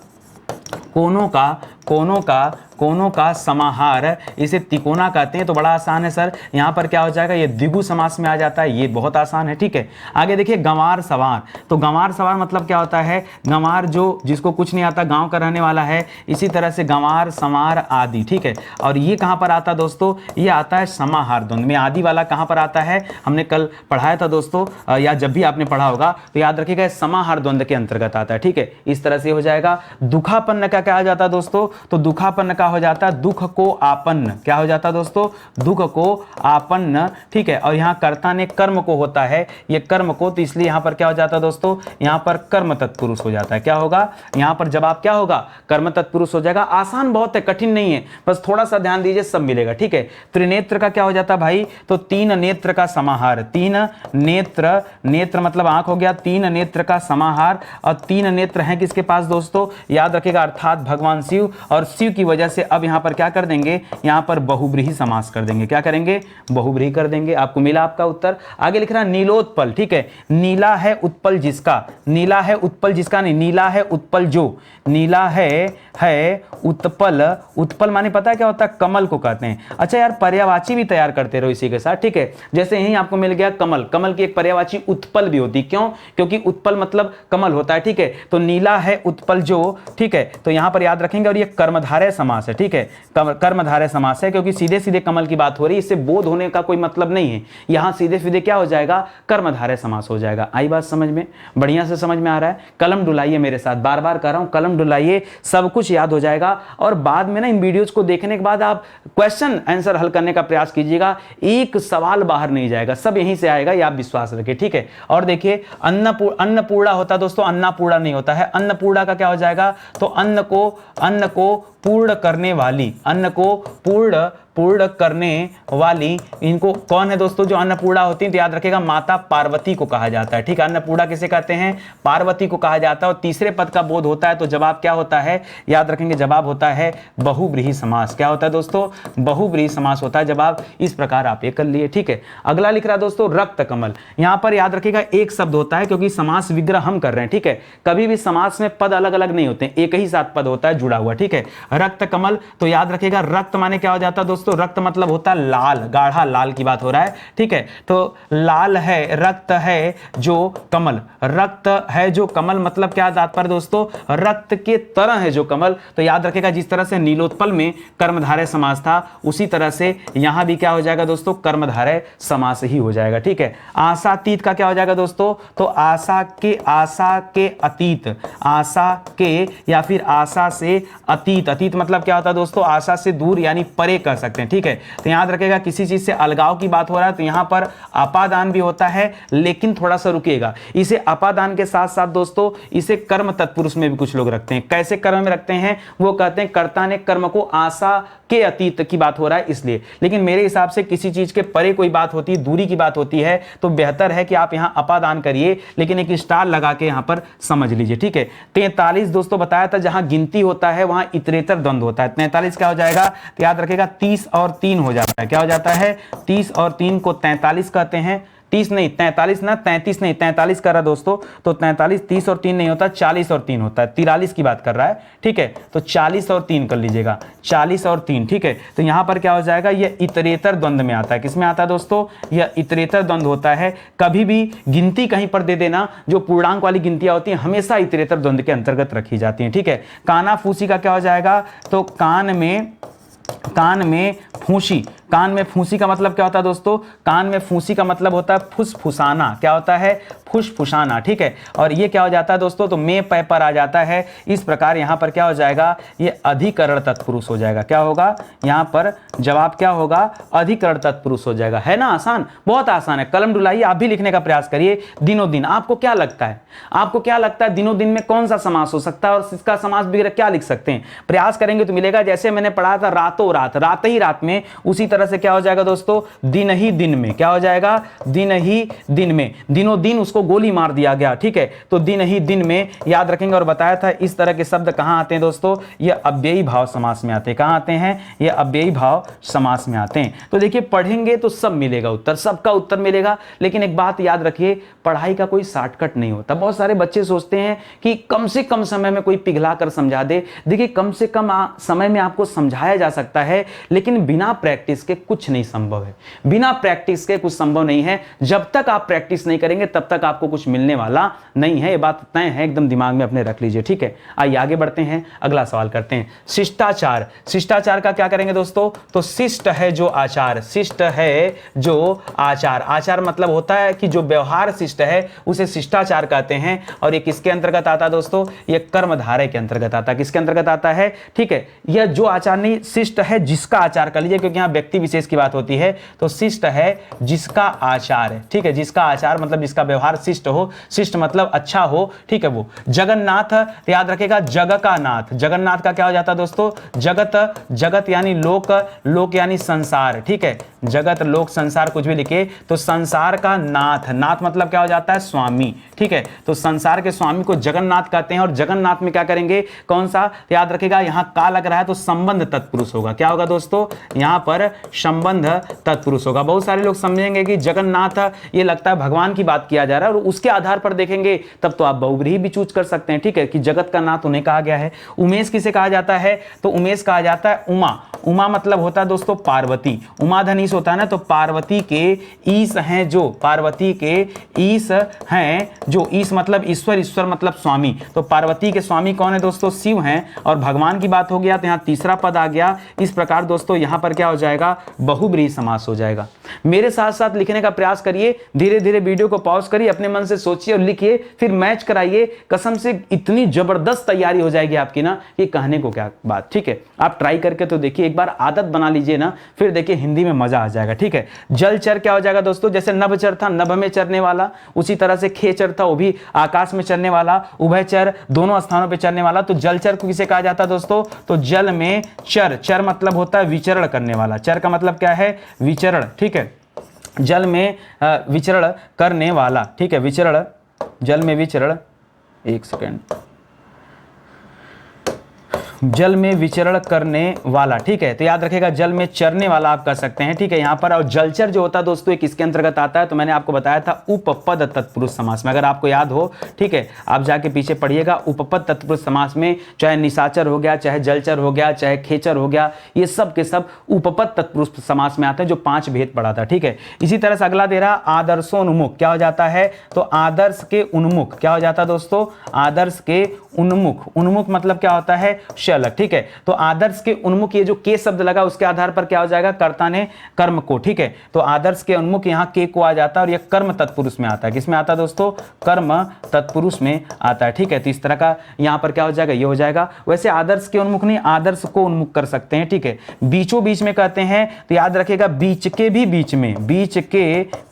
A: कोनों का समाहार, इसे तिकोना कहते हैं। तो बड़ा आसान है सर, यहां पर क्या हो जाएगा, ये द्विगु समास में आ जाता है, ये बहुत आसान है। ठीक है, आगे देखिए गंवार सवार। तो गंवार सवार मतलब क्या होता है, गंवार जो जिसको कुछ नहीं आता, गांव का रहने वाला है। इसी तरह से गंवार, संवार आदि। ठीक है, और ये कहां पर आता है दोस्तों, ये आता है समाहार द्वंद में। आदि वाला कहां पर आता है, हमने कल पढ़ाया था दोस्तों, या जब भी आपने पढ़ा होगा तो याद रखिएगा, समाहार द्वंद के अंतर्गत आता है। ठीक है, इस तरह से हो जाएगा। दुखापन्न का क्या हो जाता है दोस्तों, तो दुखापन्न का हो जाता है दुख को आपन्न। क्या हो जाता है दोस्तों, दुख को आपन्न। ठीक है, और यहां कर्ता ने कर्म को होता है, ये कर्म को, तो इसलिए यहां पर क्या हो जाता है दोस्तों, यहां पर कर्म तत्पुरुष हो जाता है। क्या होगा यहां पर जवाब, क्या होगा, कर्म तत्पुरुष हो जाएगा। आसान बहुत है, कठिन नहीं है, बस थोड़ा सा ध्यान दीजिए, सब मिलेगा। ठीक है, त्रिनेत्र का क्या हो जाता है भाई, तो 3 नेत्र का समाहार। 3 नेत्र, नेत्र मतलब आंख हो गया, 3 नेत्र का समाहार। और 3 नेत्र हैं किसके पास दोस्तों, याद रखेगा, अर्थात भगवान शिव। और शिव की वजह से अब यहां पर क्या कर देंगे, यहां पर बहुब्रीहि समास कर देंगे। क्या करेंगे, बहुब्रीहि कर देंगे। आपको मिला आपका उत्तर। आगे लिख रहा है नीलोत्पल। ठीक है, नीला है उत्पल जिसका, नीला है उत्पल जिसका नहीं, नीला है उत्पल जो, नीला है उत्पल। उत्पल माने पता है क्या होता है, कमल को कहते हैं। अच्छा यार, पर्यायवाची भी तैयार करते रहो इसी के साथ। ठीक है, जैसे यही आपको मिल गया कमल, कमल की एक पर्यायवाची उत्पल भी होती। क्यों, क्योंकि उत्पल मतलब कमल होता है। ठीक है, तो नीला है उत्पल जो। ठीक है, तो यहां पर याद रखेंगे। और ये कर्मधारय समास है। ठीक है, कर्मधारय समास है, क्योंकि सीधे सीधे कमल की बात हो रही है, इससे बोध होने का कोई मतलब नहीं है। यहां सीधे सीधे क्या हो जाएगा, कर्मधारय समास हो जाएगा। आई बात समझ में, बढ़िया से समझ में आ रहा है। कलम डुलाइए मेरे साथ, बार बार कह रहा हूं, कलम डुलाइए, सब कुछ याद हो जाएगा। और बाद में ना इन वीडियोस को देखने के बाद आप क्वेश्चन आंसर हल करने का प्रयास कीजिएगा, एक सवाल बाहर नहीं जाएगा, सब यहीं से आएगा, ये आप विश्वास रखिए। ठीक है, और देखिए अन्नपूर्णा होता दोस्तों, अन्नपूर्णा नहीं होता है। अन्नपूर्णा का क्या हो जाएगा, तो अन्न को को पूर्ण करने वाली, अन्न को पूर्ण करने वाली, इनको कौन है दोस्तों जो अन्नपूर्णा होती है? तो याद रखिएगा माता पार्वती को कहा जाता है। ठीक है, अन्नपूर्णा किसे कहते हैं? पार्वती को कहा जाता है। और तीसरे पद का बोध होता है तो जवाब क्या होता है? याद रखेंगे जवाब होता है बहुव्रीहि समास। क्या होता है दोस्तों? बहुव्रीहि समास होता है जवाब। इस प्रकार आप ये कर लिए। ठीक है, अगला लिख रहा है दोस्तों रक्त कमल। यहां पर याद रखिएगा एक शब्द होता है क्योंकि समास विग्रह हम कर रहे हैं। ठीक है, कभी भी समास में पद अलग अलग नहीं होते, एक ही साथ पद होता है जुड़ा हुआ। ठीक है, रक्त कमल, तो याद रखिएगा रक्त माने क्या हो जाता है दोस्तों? रक्त मतलब होता है लाल, गाढ़ा लाल की बात हो रहा है। ठीक है, तो लाल है, रक्त है जो कमल, रक्त है जो कमल मतलब क्या तात्पर्य दोस्तों? रक्त के तरह है जो कमल। तो याद रखिएगा जिस तरह से नीलोत्पल में कर्मधारय समास था उसी तरह से यहां भी क्या हो जाएगा दोस्तों? कर्मधारय समास ही हो जाएगा। ठीक है, आशातीत का क्या हो जाएगा दोस्तों? तो आशा के अतीत, आशा के या फिर आशा से अतीत, अतीत मतलब क्या होता है दोस्तों? आशा से दूर यानी परे कह सकते हैं। ठीक है, तो याद रखिएगा किसी चीज से अलगाव की बात हो रहा है तो यहां पर अपादान भी होता है, लेकिन थोड़ा सा रुकिएगा, इसे अपादान के साथ साथ दोस्तों इसे कर्म तत्पुरुष में भी कुछ लोग रखते हैं। कैसे कर्म में रखते हैं? वो कहते हैं कर्ता ने कर्म को आशा के अतीत की बात हो रहा है इसलिए। लेकिन मेरे हिसाब से किसी चीज के परे कोई बात होती है, दूरी की बात होती है, तो बेहतर है कि आप यहां अपादान करिए, लेकिन एक स्टार लगा के यहां पर समझ लीजिए। ठीक है, 43 दोस्तों बताया था जहां गिनती होता है वहां इतरेतर द्वंद्व होता है। 43 क्या हो जाएगा? तो याद रखिएगा 30 और 3 हो जाता है। क्या हो जाता है? 30 और 3 को 43 कहते हैं। 30 नहीं 43 ना, 33 नहीं 43 कर रहा दोस्तों, तो 43 30 और 3 नहीं होता, 40 और 3 होता है, 43 की बात कर रहा है। ठीक है, तो 40 और 3 कर लीजिएगा, 40 और 3। ठीक है, तो यहां पर क्या हो जाएगा? ये इतरेतर द्वंद्व में आता है। किसमें आता है दोस्तों? यह इतरेतर द्वंद्व होता है। कभी भी गिनती कहीं पर दे देना, जो पूर्णांक वाली गिनतियां होती हैं हमेशा इतरेतर द्वंद्व के अंतर्गत रखी जाती हैं। ठीक है, काना फूसी का क्या हो जाएगा? तो कान में फूंसी, कान में फूंसी का मतलब क्या होता है दोस्तों? कान में फूंसी का मतलब होता है फुसफुसाना। क्या होता है? फुसफुसाना। ठीक है, और ये क्या हो जाता है दोस्तों? तो में पै पर आ जाता है। इस प्रकार यहां पर क्या हो जाएगा? ये अधिकरण तत्पुरुष हो जाएगा। क्या होगा यहां पर? जवाब क्या होगा? अधिकरण तत्पुरुष हो जाएगा। है ना आसान? बहुत आसान है। कलम डुलाइए, आप भी लिखने का प्रयास करिए दिनों दिन। आपको क्या लगता है? आपको क्या लगता है दिनों दिन में कौन सा समास हो सकता है और इसका समास वगैरह क्या लिख सकते हैं? प्रयास करेंगे तो मिलेगा। जैसे मैंने पढ़ा था रातों रात, रात ही रात में, उसी तरह से क्या हो जाएगा दोस्तों? दिन ही दिन में। क्या हो जाएगा? दिन ही दिन में। दिनों दिन उसको गोली मार दिया गया। ठीक है, तो दिन ही दिन में याद रखेंगे। और बताया था इस तरह के शब्द कहां आते हैं दोस्तों? ये अव्ययी भाव समास में आते हैं। कहां आते हैं? ये अव्ययी भाव समास में आते हैं। तो देखिए पढ़ेंगे तो सब मिलेगा उत्तर, सबका उत्तर मिलेगा। लेकिन एक बात याद रखिए, पढ़ाई का कोई शॉर्टकट नहीं होता। बहुत सारे बच्चे सोचते हैं कि कम से कम समय में कोई पिघला कर समझा दे। देखिए कम से कम समय में आपको समझाया जा सकता है, लेकिन बिना प्रैक्टिस के कुछ नहीं संभव है। बिना प्रैक्टिस के कुछ संभव नहीं है। जब तक आप प्रैक्टिस नहीं करेंगे तब तक आपको कुछ मिलने वाला नहीं है। ये बात तय है, एकदम दिमाग में अपने रख लीजिए। ठीक है, आइए आगे बढ़ते हैं, अगला सवाल करते हैं। शिष्टाचार, शिष्टाचार का क्या करेंगे दोस्तों? तो शिष्ट है जो आचार, शिष्ट है जो आचार, आचार मतलब होता है कि जो व्यवहार शिष्ट है उसे शिष्टाचार कहते हैं। और ये किसके अंतर्गत आता है दोस्तों? ये कर्मधारय के अंतर्गत आता है। किसके अंतर्गत आता है? ठीक है, यह जो आचार नहीं, शिष्ट है जिसका आचार कर लीजिए, क्योंकि यहां व्यक्ति विशेष की बात होती है। तो शिष्ट है जिसका आचार है। ठीक है, जिसका आचार मतलब जिसका व्यवहार शिष्ट हो, शिष्ट मतलब अच्छा हो। ठीक है, वो जगन्नाथ, याद रखेगा जग का नाथ, जगन्नाथ का क्या हो जाता है दोस्तों? जगत, जगत यानी लोक, लोक यानी संसार। ठीक है, जगत लोक संसार कुछ भी लिखे तो संसार का नाथ, नाथ मतलब क्या हो जाता है? स्वामी। ठीक है, तो संसार के स्वामी को जगन्नाथ कहते हैं। और जगन्नाथ में क्या करेंगे? कौन सा? याद रखेगा यहां का लग रहा है तो संबंध तत्पुरुष होगा। क्या होगा दोस्तों? यहां पर संबंध तत्पुरुष होगा। बहुत सारे लोग समझेंगे कि जगन्नाथ ये लगता है भगवान की बात किया जा रहा है, और उसके आधार पर देखेंगे तब तो आप बहुव्रीहि भी चूज कर सकते हैं। ठीक है, कि जगत का नाथ उन्हें कहा गया है। उमेश किसे कहा जाता है? तो उमेश कहा जाता है उमा। उमा मतलब होता है दोस्तों पार्वती। उमा धनीश होता है ना, तो पार्वती के ईश हैं जो, पार्वती के ईश हैं जो, ईश मतलब ईश्वर, ईश्वर मतलब स्वामी। तो पार्वती के स्वामी कौन है दोस्तों? शिव हैं। और भगवान की बात हो गया तो यहां तीसरा पद आ गया। इस प्रकार दोस्तों यहां पर क्या हो जाएगा? बहुव्रीहि समास हो जाएगा। मेरे साथ साथ लिखने का प्रयास करिए, धीरे धीरे वीडियो को पॉज करिए, अपने मन से सोचिए और लिखिए, फिर मैच कराइए। कसम से इतनी जबरदस्त तैयारी हो जाएगी आपकी ना, ये कहने को क्या बात। ठीक है, आप ट्राई करके तो देखिए, एक बार आदत बना लीजिए ना, फिर देखिए हिंदी में मजा आ जाएगा। ठीक है, जलचर क्या हो जाएगा दोस्तों? जैसे नभचर था, नभ में चरने वाला, उसी तरह से खेचर था, था, वो भी आकाश में चलने वाला, उभयचर दोनों स्थानों पे चलने वाला। तो जलचर को किसे कहा जाता है दोस्तों? तो जल में चर, चर मतलब होता है विचरण करने वाला, चर का मतलब क्या है? विचरण, ठीक है, जल में विचरण करने वाला, ठीक है, विचरण, जल में विचरण, एक सेकेंड, जल में विचरण करने वाला, ठीक है। तो याद रखेगा जल में चरने वाला आप कह सकते हैं, ठीक है यहाँ पर। और जलचर जो होता है दोस्तों एक इसके अंतर्गत आता है, तो मैंने आपको बताया था उपपद तत्पुरुष समास में, अगर आपको याद हो, ठीक है, आप जाके पीछे पढ़िएगा। उपपद तत्पुरुष समास में चाहे निशाचर हो गया, चाहे जलचर हो गया, चाहे खेचर हो गया, ये सब के सब उपपद तत्पुरुष समास में आते हैं, जो 5 भेद पढ़ा था, ठीक है। इसी तरह से अगला दे रहा आदर्शोन्मुख, क्या हो जाता है? तो आदर्श के उन्मुख, क्या हो जाता है दोस्तों? आदर्श के उन्मुख, उन्मुख मतलब क्या होता है? अलग, ठीक है। तो आदर्श के उन्मुख, ये जो के शब्द लगा उसके आधार पर क्या हो जाएगा? कर्ता ने कर्म को, ठीक है। तो आदर्श के उन्मुख यहाँ के को आ जाता है, और ये कर्म तत्पुरुष में आता है। किसमें आता है दोस्तों? कर्म तत्पुरुष में आता है, ठीक है। तो इस तरह का यहाँ पर क्या हो जाएगा? ये हो जाएगा। वैसे आदर्श के उन्मुख नहीं, आदर्श को उन्मुख कर सकते हैं, ठीक है। बीचों बीच में कहते हैं, तो याद रखिएगा बीच के भी बीच में, बीच के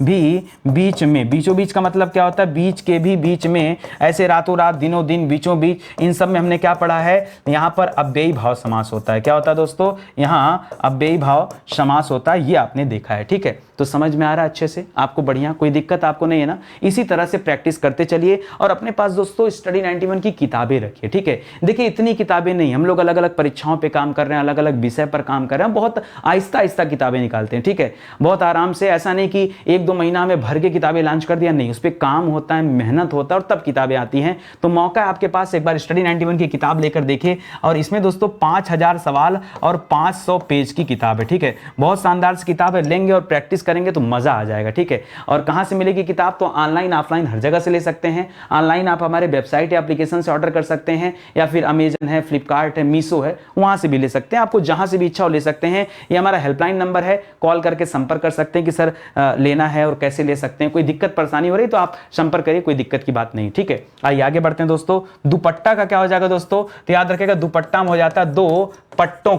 A: भी बीच में, बीचों बीच का मतलब क्या होता है? बीच के भी बीच में, ऐसे रातों रात, दिनों दिन, बीचों बीच, इन सब में हमने क्या पढ़ा है? यहाँ पर अव्ययी भाव समास होता है। क्या होता है दोस्तों? यहाँ अव्ययी भाव समास होता है, ये आपने देखा है, ठीक है। तो समझ में आ रहा है अच्छे से आपको? बढ़िया, कोई दिक्कत आपको नहीं है ना? इसी तरह से प्रैक्टिस करते चलिए, और अपने पास दोस्तों स्टडी 91 की किताबें रखिए, ठीक है। देखिए इतनी किताबें नहीं, हम लोग अलग अलग परीक्षाओं पे काम कर रहे हैं, अलग अलग विषय पर काम कर रहे हैं, बहुत आहिस्ता आहिस्ता किताबें निकालते हैं, ठीक है, बहुत आराम से। ऐसा नहीं कि 1-2 महीना में भर के किताबें लॉन्च कर दिया, नहीं, उस पर काम होता है, मेहनत होता है, और तब किताबें आती हैं। तो मौका है आपके पास, एक बार स्टडी 91 की किताब लेकर देखिए, और इसमें दोस्तों 5000 सवाल और 500 पेज की किताब है, ठीक है। बहुत शानदार सी किताब है, लेंगे और प्रैक्टिस करेंगे तो मजा आ जाएगा, ठीक है। और कहां से मिलेगी किताब? तो ऑनलाइन ऑफलाइन हर जगह से ले सकते हैं। ऑनलाइन आप हमारे वेबसाइट या एप्लीकेशन से ऑर्डर कर सकते हैं, या फिर अमेजन है, फ्लिपकार्ट है, मीशो है, वहां से भी ले सकते हैं। आपको जहां से भी इच्छा हो ले सकते हैं। ये हमारा हेल्पलाइन नंबर है, कॉल करके संपर्क कर सकते हैं कि सर लेना है और कैसे ले सकते हैं। कोई दिक्कत परेशानी हो रही तो आप संपर्क करिए, कोई दिक्कत की बात नहीं, ठीक है। आइए आगे बढ़ते हैं दोस्तों। दुपट्टा का क्या हो जाएगा दोस्तों? तो याद रखेगा दुपट्टा में हो जाता है 2 पट्टों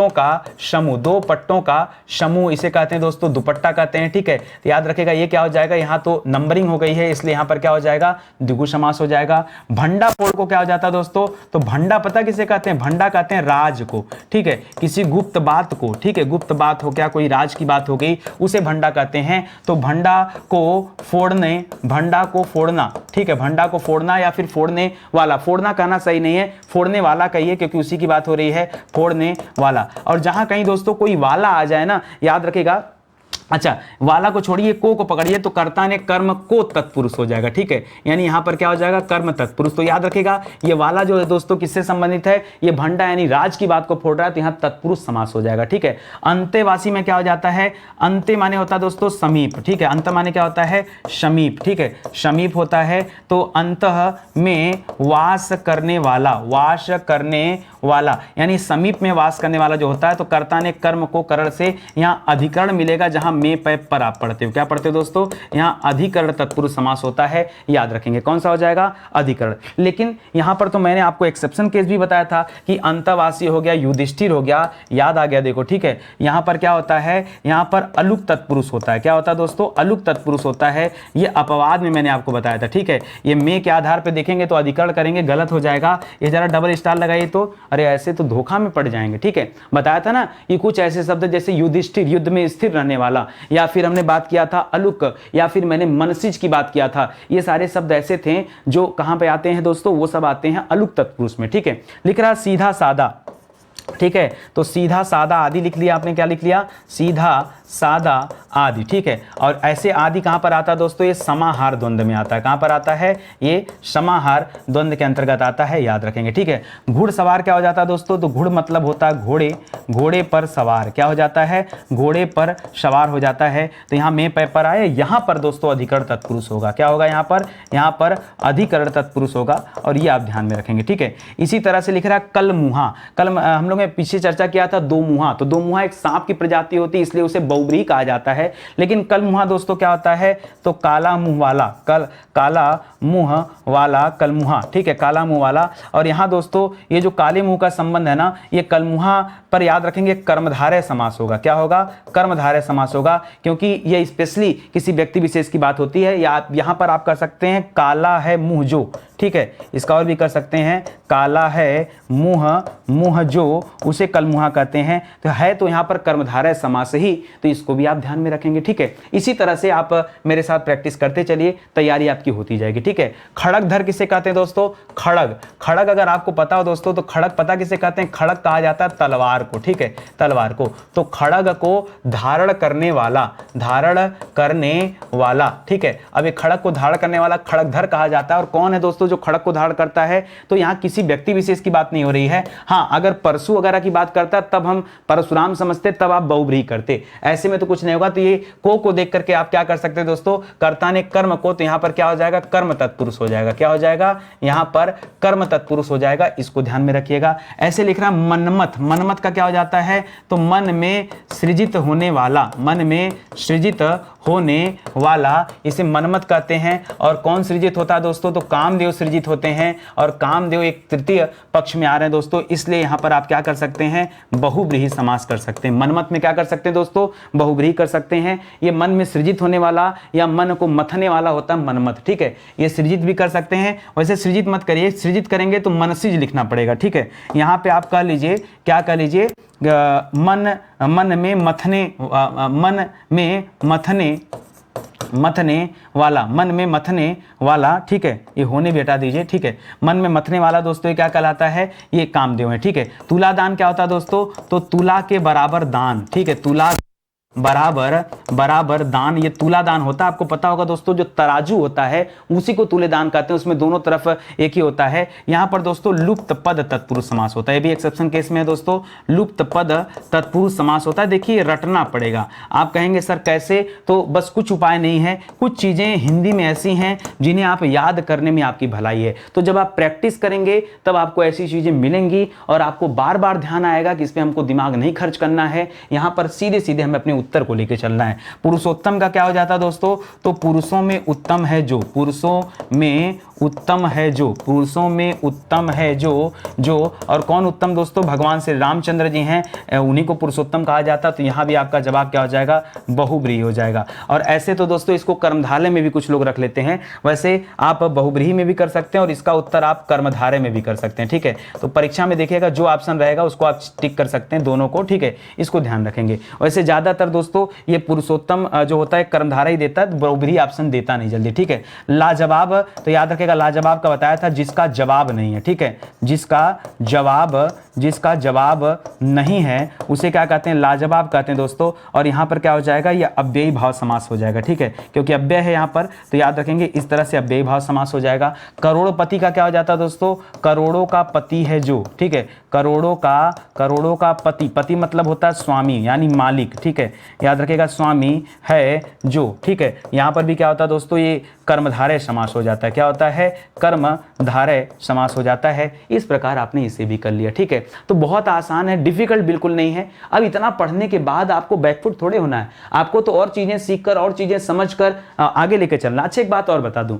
A: का समूह, 2 पट्टों का समूह, इसे कहते हैं दोस्तों दुपट्टा कहते हैं, ठीक है। तो याद रखेगा ये क्या हो जाएगा? यहाँ तो नंबरिंग हो गई है, इसलिए यहाँ पर क्या हो जाएगा? द्विगु समास हो जाएगा। भंडा फोड़ को क्या हो जाता है दोस्तों? तो भंडा पता किसे कहते हैं? भंडा कहते हैं राज को, ठीक है, किसी गुप्त बात को, ठीक है, गुप्त बात हो, क्या कोई राज की बात हो गई, उसे भंडा कहते हैं। तो भंडा को फोड़ने, भंडा को फोड़ना, ठीक है, भंडा को फोड़ना या फिर फोड़ने वाला, फोड़ना कहना सही नहीं है, फोड़ने वाला कहिए, क्योंकि उसी की बात हो रही है, फोड़ने वाला। और जहां कहीं दोस्तों कोई वाला आ जाए ना, याद रखेगा, अच्छा वाला को छोड़िए, को पकड़िए, तो कर्ता ने कर्म को तत्पुरुष हो जाएगा, ठीक है। यानी यहां पर क्या हो जाएगा? कर्म तत्पुरुष। तो याद रखेगा ये वाला जो है दोस्तों किससे संबंधित है? ये भंडा यानी राज की बात को फोड़ रहा है, तो यहां तत्पुरुष समास हो जाएगा, ठीक है। अंतेवासी में क्या हो जाता है? अंत्य माने होता है दोस्तों समीप, ठीक है। अंत माने क्या होता है? समीप, ठीक है, समीप होता है। तो अंतः में वास करने वाला, वास करने वाला यानी समीप में वास करने वाला जो होता है, तो कर्ता ने कर्म को करण से यहाँ अधिकरण मिलेगा, जहां में पे पर आप पढ़ते हो, क्या पढ़ते हो दोस्तों? यहाँ अधिकरण तत्पुरुष समास होता है, याद रखेंगे। कौन सा हो जाएगा? अधिकरण। लेकिन यहाँ पर तो मैंने आपको एक्सेप्शन केस भी बताया था कि अंतवासी हो गया, युधिष्ठिर हो गया, याद आ गया, देखो, ठीक है। यहाँ पर क्या होता है? यहाँ पर अलुक तत्पुरुष होता है। क्या होता है दोस्तों? अलुक तत्पुरुष होता है। ये अपवाद में मैंने आपको बताया था, ठीक है। ये में के आधार पर देखेंगे तो अधिकरण करेंगे, गलत हो जाएगा। ये जरा डबल स्टार लगाइए तो, अरे ऐसे तो धोखा में पड़ जाएंगे, ठीक है। बताया था ना कि कुछ ऐसे शब्द जैसे युधिष्ठिर, युद्ध में स्थिर रहने वाला, या फिर हमने बात किया था अलुक, या फिर मैंने मनसिज की बात किया था। ये सारे शब्द ऐसे थे जो कहां पे आते हैं दोस्तों? वो सब आते हैं अलुक तत्पुरुष में, ठीक है। लिख रहा सीधा सादा, ठीक है। तो सीधा सादा आदि लिख लिया आपने, क्या लिख लिया? सीधा सादा आदि, ठीक है। और ऐसे आदि कहां पर आता है दोस्तों? ये समाहार द्वंद्व में आता है। कहां पर आता है? ये समाहार द्वंद्व के अंतर्गत आता है, याद रखेंगे, ठीक है। घुड़सवार क्या हो जाता है दोस्तों? तो घुड़ मतलब होता है घोड़े, घोड़े पर सवार, क्या हो जाता है? घोड़े पर सवार हो जाता है। तो यहाँ में पे पर आए, यहाँ पर दोस्तों अधिकरण तत्पुरुष होगा। क्या होगा यहाँ पर? यहाँ पर अधिकरण तत्पुरुष होगा, और ये आप ध्यान में रखेंगे, ठीक है। इसी तरह से लिख रहा है कलमुहा। कल हम लोग ने पीछे चर्चा किया था दो मुहा, तो दो मुहा एक सांप की प्रजाति होती है, इसलिए उसे बहुव्रीहि कहा जाता है। लेकिन कल मुहा दोस्तों क्या होता है, तो काला मुंह वाला, काला मुंह वाला कलमुहा, ठीक है, काला मुंह वाला। और यहाँ दोस्तों ये जो काले मुंह का संबंध है ना, ये कलमुहा पर याद रखेंगे कर्मधारय समास होगा। क्या होगा, कर्मधारय समास होगा, क्योंकि ये स्पेशली किसी व्यक्ति विशेष की बात होती है। या यहाँ पर आप कर सकते हैं काला है मुंह जो, ठीक है, इसका और भी कर सकते हैं काला है मुंह जो, उसे कलमुहा कहते हैं। तो है तो यहाँ पर कर्मधारय समास ही, तो इसको भी आप ध्यान में रखेंगे, ठीक है। इसी तरह से आप मेरे साथ प्रैक्टिस करते चलिए, तैयारी आपकी होती जाएगी, ठीक है। खड़गधर किसे कहते हैं दोस्तों, खड़ग अगर आपको पता हो दोस्तों, तो खड़ग पता किसे कहते हैं, खड़ग कहा जाता है तलवार को, ठीक है, तलवार को। तो खड़ग को धारण करने वाला, ठीक है। अब ये खड़ग को धारण करने वाला खड़गधर कहा जाता है। और कौन है दोस्तों जो खड़ग को धारण करता है, तो यहाँ किसी व्यक्ति विशेष की बात नहीं हो रही है। हाँ, अगर परशु वगैरह की बात करता तब हम परशुराम समझते, तब आप बहुव्रीहि करते, ऐसे में तो कुछ नहीं होगा। तो ये को देख करके आप क्या कर सकते हैं दोस्तों, कर्ता ने कर्म को, तो यहाँ पर क्या हो जाएगा, कर्म तत्पुरुष हो जाएगा। क्या हो जाएगा, यहाँ पर कर्म तत्पुरुष हो जाएगा, इसको ध्यान में रखिएगा। ऐसे लिख रहा मनमथ, मनमथ का क्या हो जाता है, तो मन में सृजित होने वाला, मन में सृजित होने वाला, इसे मनमथ कहते हैं। और कौन सृजित होता है दोस्तों, तो कामदेव सृजित होते हैं। और कामदेव एक तृतीय पक्ष में आ रहे हैं दोस्तों, इसलिए यहां पर आप क्या कर सकते हैं, बहुव्रीहि समास कर सकते हैं। मनमथ में क्या कर सकते हैं दोस्तों, बहुव्रीहि कर सकते हैं। ये मन में सृजित होने वाला या मन को मथने वाला होता है मनमथ, ठीक है। ये सृजित भी कर सकते हैं, वैसे सृजित मत करिए, सृजित करेंगे तो मनसिज लिखना पड़ेगा, ठीक है। यहाँ पे आप कह लीजिए, क्या कह लीजिए, मन में मथने वाला, ठीक है, ये होने भी हटा दीजिए, ठीक है। मन में मथने वाला दोस्तों ये क्या कहलाता है, ये कामदेव है, ठीक है। तुलादान क्या होता है दोस्तों, तो तुला के बराबर दान, ठीक है, तुला बराबर दान, ये तुला दान होता है। आपको पता होगा दोस्तों, जो तराजू होता है उसी को तुले दान कहते हैं, उसमें दोनों तरफ एक ही होता है। यहाँ पर दोस्तों लुप्त पद तत्पुरुष समास होता है, ये भी एक्सेप्शन केस में है दोस्तों, लुप्त पद तत्पुरुष समास होता है। देखिए रटना पड़ेगा, आप कहेंगे सर कैसे, तो बस कुछ उपाय नहीं है, कुछ चीजें हिंदी में ऐसी हैं जिन्हें आप याद करने में आपकी भलाई है। तो जब आप प्रैक्टिस करेंगे तब आपको ऐसी चीजें मिलेंगी और आपको बार बार ध्यान आएगा कि इस पर हमको दिमाग नहीं खर्च करना है, यहाँ पर सीधे सीधे हमें अपने उत्तर को लेकर चलना है। पुरुषोत्तम का क्या हो जाता है दोस्तों, तो पुरुषों में उत्तम है जो, पुरुषों में उत्तम है जो, पुरुषों में उत्तम है जो और कौन उत्तम दोस्तों, भगवान श्री रामचंद्र जी हैं, उन्हीं को पुरुषोत्तम कहा जाता है। तो यहाँ भी आपका जवाब क्या हो जाएगा, बहुव्रीहि हो जाएगा। और ऐसे तो दोस्तों इसको कर्मधारय में भी कुछ लोग रख लेते हैं, वैसे आप बहुव्रीहि में भी कर सकते हैं और इसका उत्तर आप कर्मधारय में भी कर सकते हैं, ठीक है। तो परीक्षा में देखिएगा जो ऑप्शन रहेगा उसको आप टिक कर सकते हैं, दोनों को, ठीक है, इसको ध्यान रखेंगे। वैसे ज्यादातर दोस्तों ये पुरुषोत्तम जो होता है कर्मधारय ही देता है, बहुव्रीहि ऑप्शन देता नहीं जल्दी, ठीक है। लाजवाब, तो याद रखेगा लाजवाब का बताया था जिसका जवाब नहीं है, ठीक है, जिसका जवाब नहीं है उसे क्या कहते हैं, लाजवाब कहते हैं दोस्तों। और यहाँ पर क्या हो जाएगा, ये अव्ययी भाव समास हो जाएगा, ठीक है, क्योंकि अव्यय है यहाँ पर, तो याद रखेंगे इस तरह से अव्ययी भाव समास हो जाएगा। करोड़पति का क्या हो जाता है दोस्तों, करोड़ों का पति है जो, ठीक है, करोड़ों का पति मतलब होता है स्वामी यानी मालिक, ठीक है, याद रखेगा स्वामी है जो, ठीक है। यहाँ पर भी क्या होता है दोस्तों, ये कर्मधारय समास हो जाता है, क्या होता है, कर्मधारय समास हो जाता है। इस प्रकार आपने इसे भी कर लिया, ठीक है। तो बहुत आसान है, डिफिकल्ट बिल्कुल नहीं है। अब इतना पढ़ने के बाद आपको बैकफुट थोड़े होना है, आपको तो और चीजें सीखकर और चीजें समझकर आगे लेकर चलना। अच्छा एक बात और बता दूं,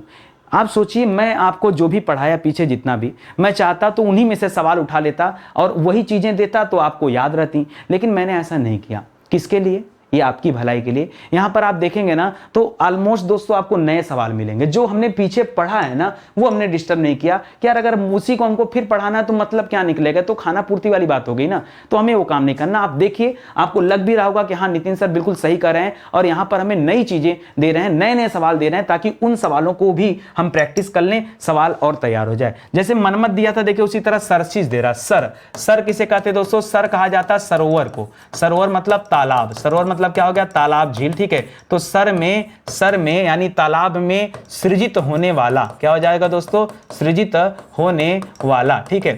A: आप सोचिए मैं आपको जो भी पढ़ाया पीछे जितना भी, मैं चाहता तो उन्हीं में से सवाल उठा लेता और वही चीजें देता तो आपको याद रहती, लेकिन मैंने ऐसा नहीं किया। किसके लिए, ये आपकी भलाई के लिए। यहाँ पर आप देखेंगे ना तो ऑलमोस्ट दोस्तों आपको नए सवाल मिलेंगे, जो हमने पीछे पढ़ा है ना वो हमने डिस्टर्ब नहीं किया कि यार अगर उसी को हमको फिर पढ़ाना है तो मतलब क्या निकलेगा, तो खाना पूर्ति वाली बात हो गई ना, तो हमें वो काम नहीं करना। आप देखिए आपको लग भी रहा होगा कि हाँ नितिन सर बिल्कुल सही कर रहे हैं और यहाँ पर हमें नई चीजें दे रहे हैं, नए नए सवाल दे रहे हैं, ताकि उन सवालों को भी हम प्रैक्टिस कर लें, सवाल और तैयार हो जाए। जैसे मनमत दिया था देखिए, उसी तरह सरचीज दे रहा। सर किसे कहते हैं दोस्तों, सर कहा जाता है सरोवर को, सरोवर मतलब तालाब, सरोवर मतलब क्या हो गया, तालाब झील, ठीक है। तो सर में यानी तालाब में सृजित होने वाला क्या हो जाएगा दोस्तों, सृजित होने वाला, ठीक है।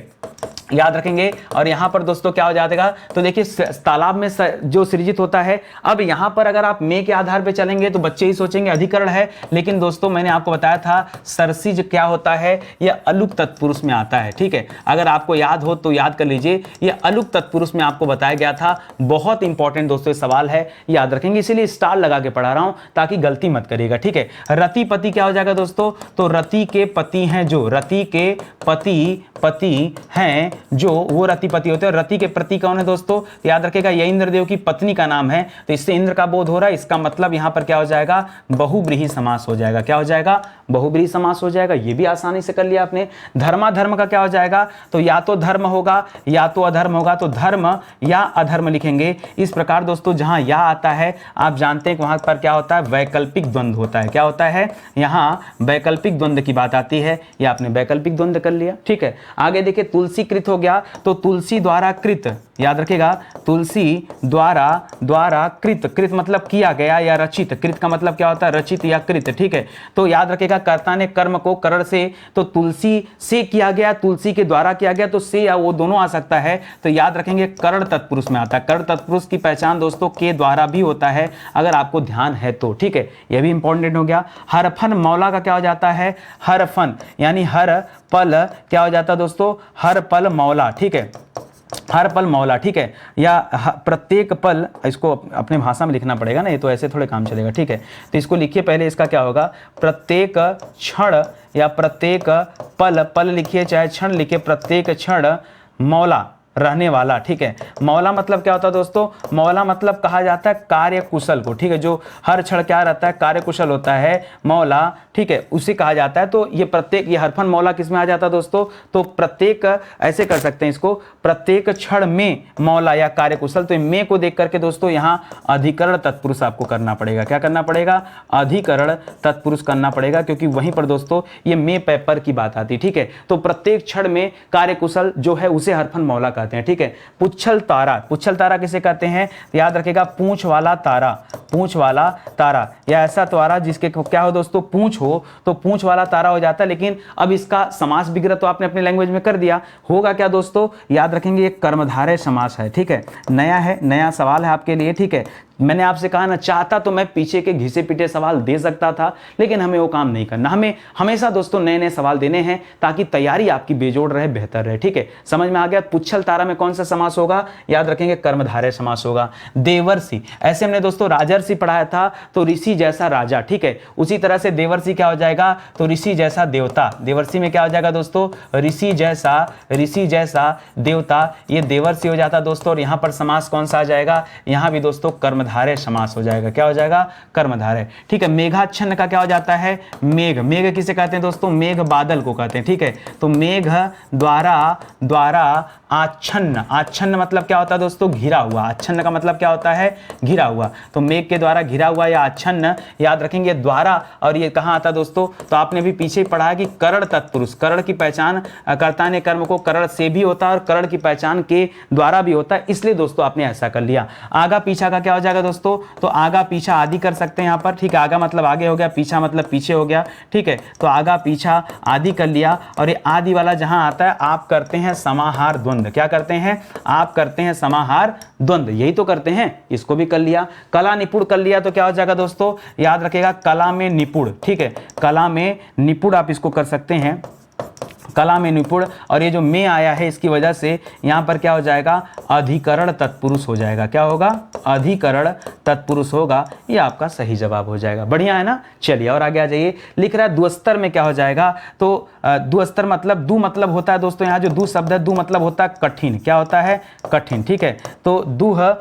A: याद रखेंगे। और यहां पर दोस्तों क्या हो जाएगा, तो देखिए तालाब में जो सृजित होता है। अब यहां पर अगर आप में के आधार पे चलेंगे तो बच्चे ही सोचेंगे अधिकरण है, लेकिन दोस्तों मैंने आपको बताया था सरसिज क्या होता है, यह अलुक तत्पुरुष में आता है। ठीक है, अगर आपको याद हो तो याद कर लीजिए, यह अलुक तत्पुरुष में आपको बताया गया था। बहुत इंपॉर्टेंट दोस्तों सवाल है, याद रखेंगे, इसीलिए स्टार लगा के पढ़ा रहा हूं ताकि गलती मत करिएगा। ठीक है, रति पति क्या हो जाएगा दोस्तों, तो रति के पति हैं जो, रति के पति हैं जो, वो रति पति होते हैं। रति के प्रति कौन है दोस्तों, याद रखेगा यह इंद्रदेव की पत्नी का नाम है, तो इससे इंद्र का बोध हो रहा है। इसका मतलब यहां पर क्या हो जाएगा, बहुब्रीहि समास हो जाएगा। क्या हो जाएगा, बहुब्रीहि समास हो जाएगा। ये भी आसानी से कर लिया आपने। धर्माधर्म का क्या हो जाएगा, तो या तो धर्म होगा या तो अधर्म होगा, तो धर्म या अधर्म लिखेंगे। इस प्रकार दोस्तों जहां या आता है आप जानते हैं कि वहां पर क्या होता है, वैकल्पिक द्वंद्व होता है। क्या होता है, यहां वैकल्पिक द्वंद्व की बात आती है, या आपने वैकल्पिक द्वंद्व कर लिया। ठीक है, आगे देखिए तुलसी कृत हो गया, तो तुलसी द्वारा कृत, याद रखिएगा तुलसी द्वारा कृत मतलब किया गया या रचित। कृत का मतलब क्या होता है, रचित या कृत। ठीक है, तो याद रखिएगा कर्ता ने कर्म को करण से, तो तुलसी से किया गया, तुलसी के द्वारा किया गया, तो से या वो दोनों आ सकता है। तो याद रखेंगे करण तत्पुरुष में आता है। करण तत्पुरुष की पहचान दोस्तों के द्वारा भी होता है, अगर आपको ध्यान है तो। ठीक है, यह भी इंपॉर्टेंट हो गया। हरफन मौला का क्या हो जाता है, हरफन यानी हर पल क्या हो जाता है दोस्तों, हर पल मौला। ठीक है, हर पल मौला। ठीक है, या प्रत्येक पल, इसको अपने भाषा में लिखना पड़ेगा ना, ये तो ऐसे थोड़े काम चलेगा। ठीक है, तो इसको लिखिए पहले, इसका क्या होगा, प्रत्येक क्षण या प्रत्येक पल, पल लिखिए चाहे क्षण लिखिए, प्रत्येक क्षण मौला रहने वाला। ठीक है, मौला मतलब क्या होता है दोस्तों, मौला मतलब कहा जाता है कार्य कुशल को। ठीक है, जो हर क्षण क्या रहता है, कार्य कुशल होता है मौला। ठीक है, उसे कहा जाता है। तो ये प्रत्येक, ये हरफन मौला किस में आ जाता है दोस्तों, तो प्रत्येक, ऐसे कर सकते हैं इसको, प्रत्येक क्षण में मौला या कार्य कुशल। तो में को देख करके दोस्तों यहाँ अधिकरण तत्पुरुष आपको करना पड़ेगा। क्या करना पड़ेगा, अधिकरण तत्पुरुष करना पड़ेगा, क्योंकि वहीं पर दोस्तों ये में पेपर की बात आती है। ठीक है, तो प्रत्येक क्षण में कार्य कुशल जो है उसे हरफन मौला कहते हैं। ठीक है, पुच्छल तारा, पुच्छल तारा किसे कहते हैं, याद रखेगा पूंछ वाला तारा, पूंछ वाला तारा, या ऐसा तारा जिसके क्या हो दोस्तों, पूंछ हो, तो पूंछ वाला तारा हो जाता है। लेकिन अब इसका समास विग्रह तो आपने अपने लैंग्वेज में कर दिया, होगा क्या दोस्तों, याद रखेंगे ये कर्मधारय समास है। ठीक है, नया है, नया सवाल है आपके लिए। ठीक है, मैंने आपसे कहा ना, चाहता तो मैं पीछे के घिसे पीटे सवाल दे सकता था, लेकिन हमें वो काम नहीं करना। हमें हमेशा दोस्तों नए नए सवाल देने हैं ताकि तैयारी आपकी बेजोड़ रहे, बेहतर रहे। ठीक है, समझ में आ गया। पुच्छल तारा में कौन सा समास होगा, याद रखेंगे कर्मधारय समास होगा। देवर्षि, ऐसे हमने दोस्तों राजर्षि पढ़ाया था, तो ऋषि जैसा राजा। ठीक है, उसी तरह से देवर्षि क्या हो जाएगा, तो ऋषि जैसा देवता। देवर्षि में क्या हो जाएगा दोस्तों, ऋषि जैसा देवता, ये देवर्षि हो जाता दोस्तों। और यहां पर समास कौन सा आ जाएगा, यहां भी दोस्तों कर्मधारय समास हो जाएगा। क्या हो जाएगा, कर्मधारय। ठीक है, मेघाच्छन्न का क्या हो जाता है, मेघ। मेघ किसे कहते हैं दोस्तों, मेघ बादल को कहते हैं। ठीक है, तो मेघ द्वारा आच्छन्न, आच्छन्न मतलब क्या होता है दोस्तों, घिरा हुआ। आच्छन्न का मतलब क्या होता है, घिरा हुआ। तो मेघ के द्वारा घिरा हुआ या आच्छन्न, याद रखेंगे द्वारा। और ये कहाँ आता दोस्तों, तो आपने भी पीछे ही पढ़ा कि करण तत्पुरुष, करण की पहचान कर्ता ने कर्म को करण से भी होता है और करण की पहचान के द्वारा भी होता है, इसलिए दोस्तों आपने ऐसा कर लिया। आगा पीछा का क्या हो जाएगा दोस्तों, तो आगा पीछा आदि कर सकते हैं यहाँ पर। ठीक है, आगा मतलब आगे हो गया, पीछा मतलब पीछे हो गया। ठीक है, तो आगा पीछा आदि कर लिया। और ये आदि वाला जहां आता है आप करते हैं समाहार द्वंद्व। क्या करते हैं, आप करते हैं समाहार द्वंद्व, यही तो करते हैं, इसको भी कर लिया। कला निपुण कर लिया, तो क्या हो जाएगा दोस्तों, याद रखेगा कला में निपुण। ठीक है, कला में निपुण आप इसको कर सकते हैं, कला में निपुण। और ये जो में आया है इसकी वजह से यहाँ पर क्या हो जाएगा, अधिकरण तत्पुरुष हो जाएगा। क्या होगा, अधिकरण तत्पुरुष होगा। ये आपका सही जवाब हो जाएगा। बढ़िया है ना। चलिए और आगे आ जाइए। लिख रहा है दुस्तर में क्या हो जाएगा, तो दुस्तर मतलब दू मतलब होता है दोस्तों, यहाँ जो दू शब्द है दू मतलब होता है कठिन। क्या होता है, कठिन। ठीक है, तो दूह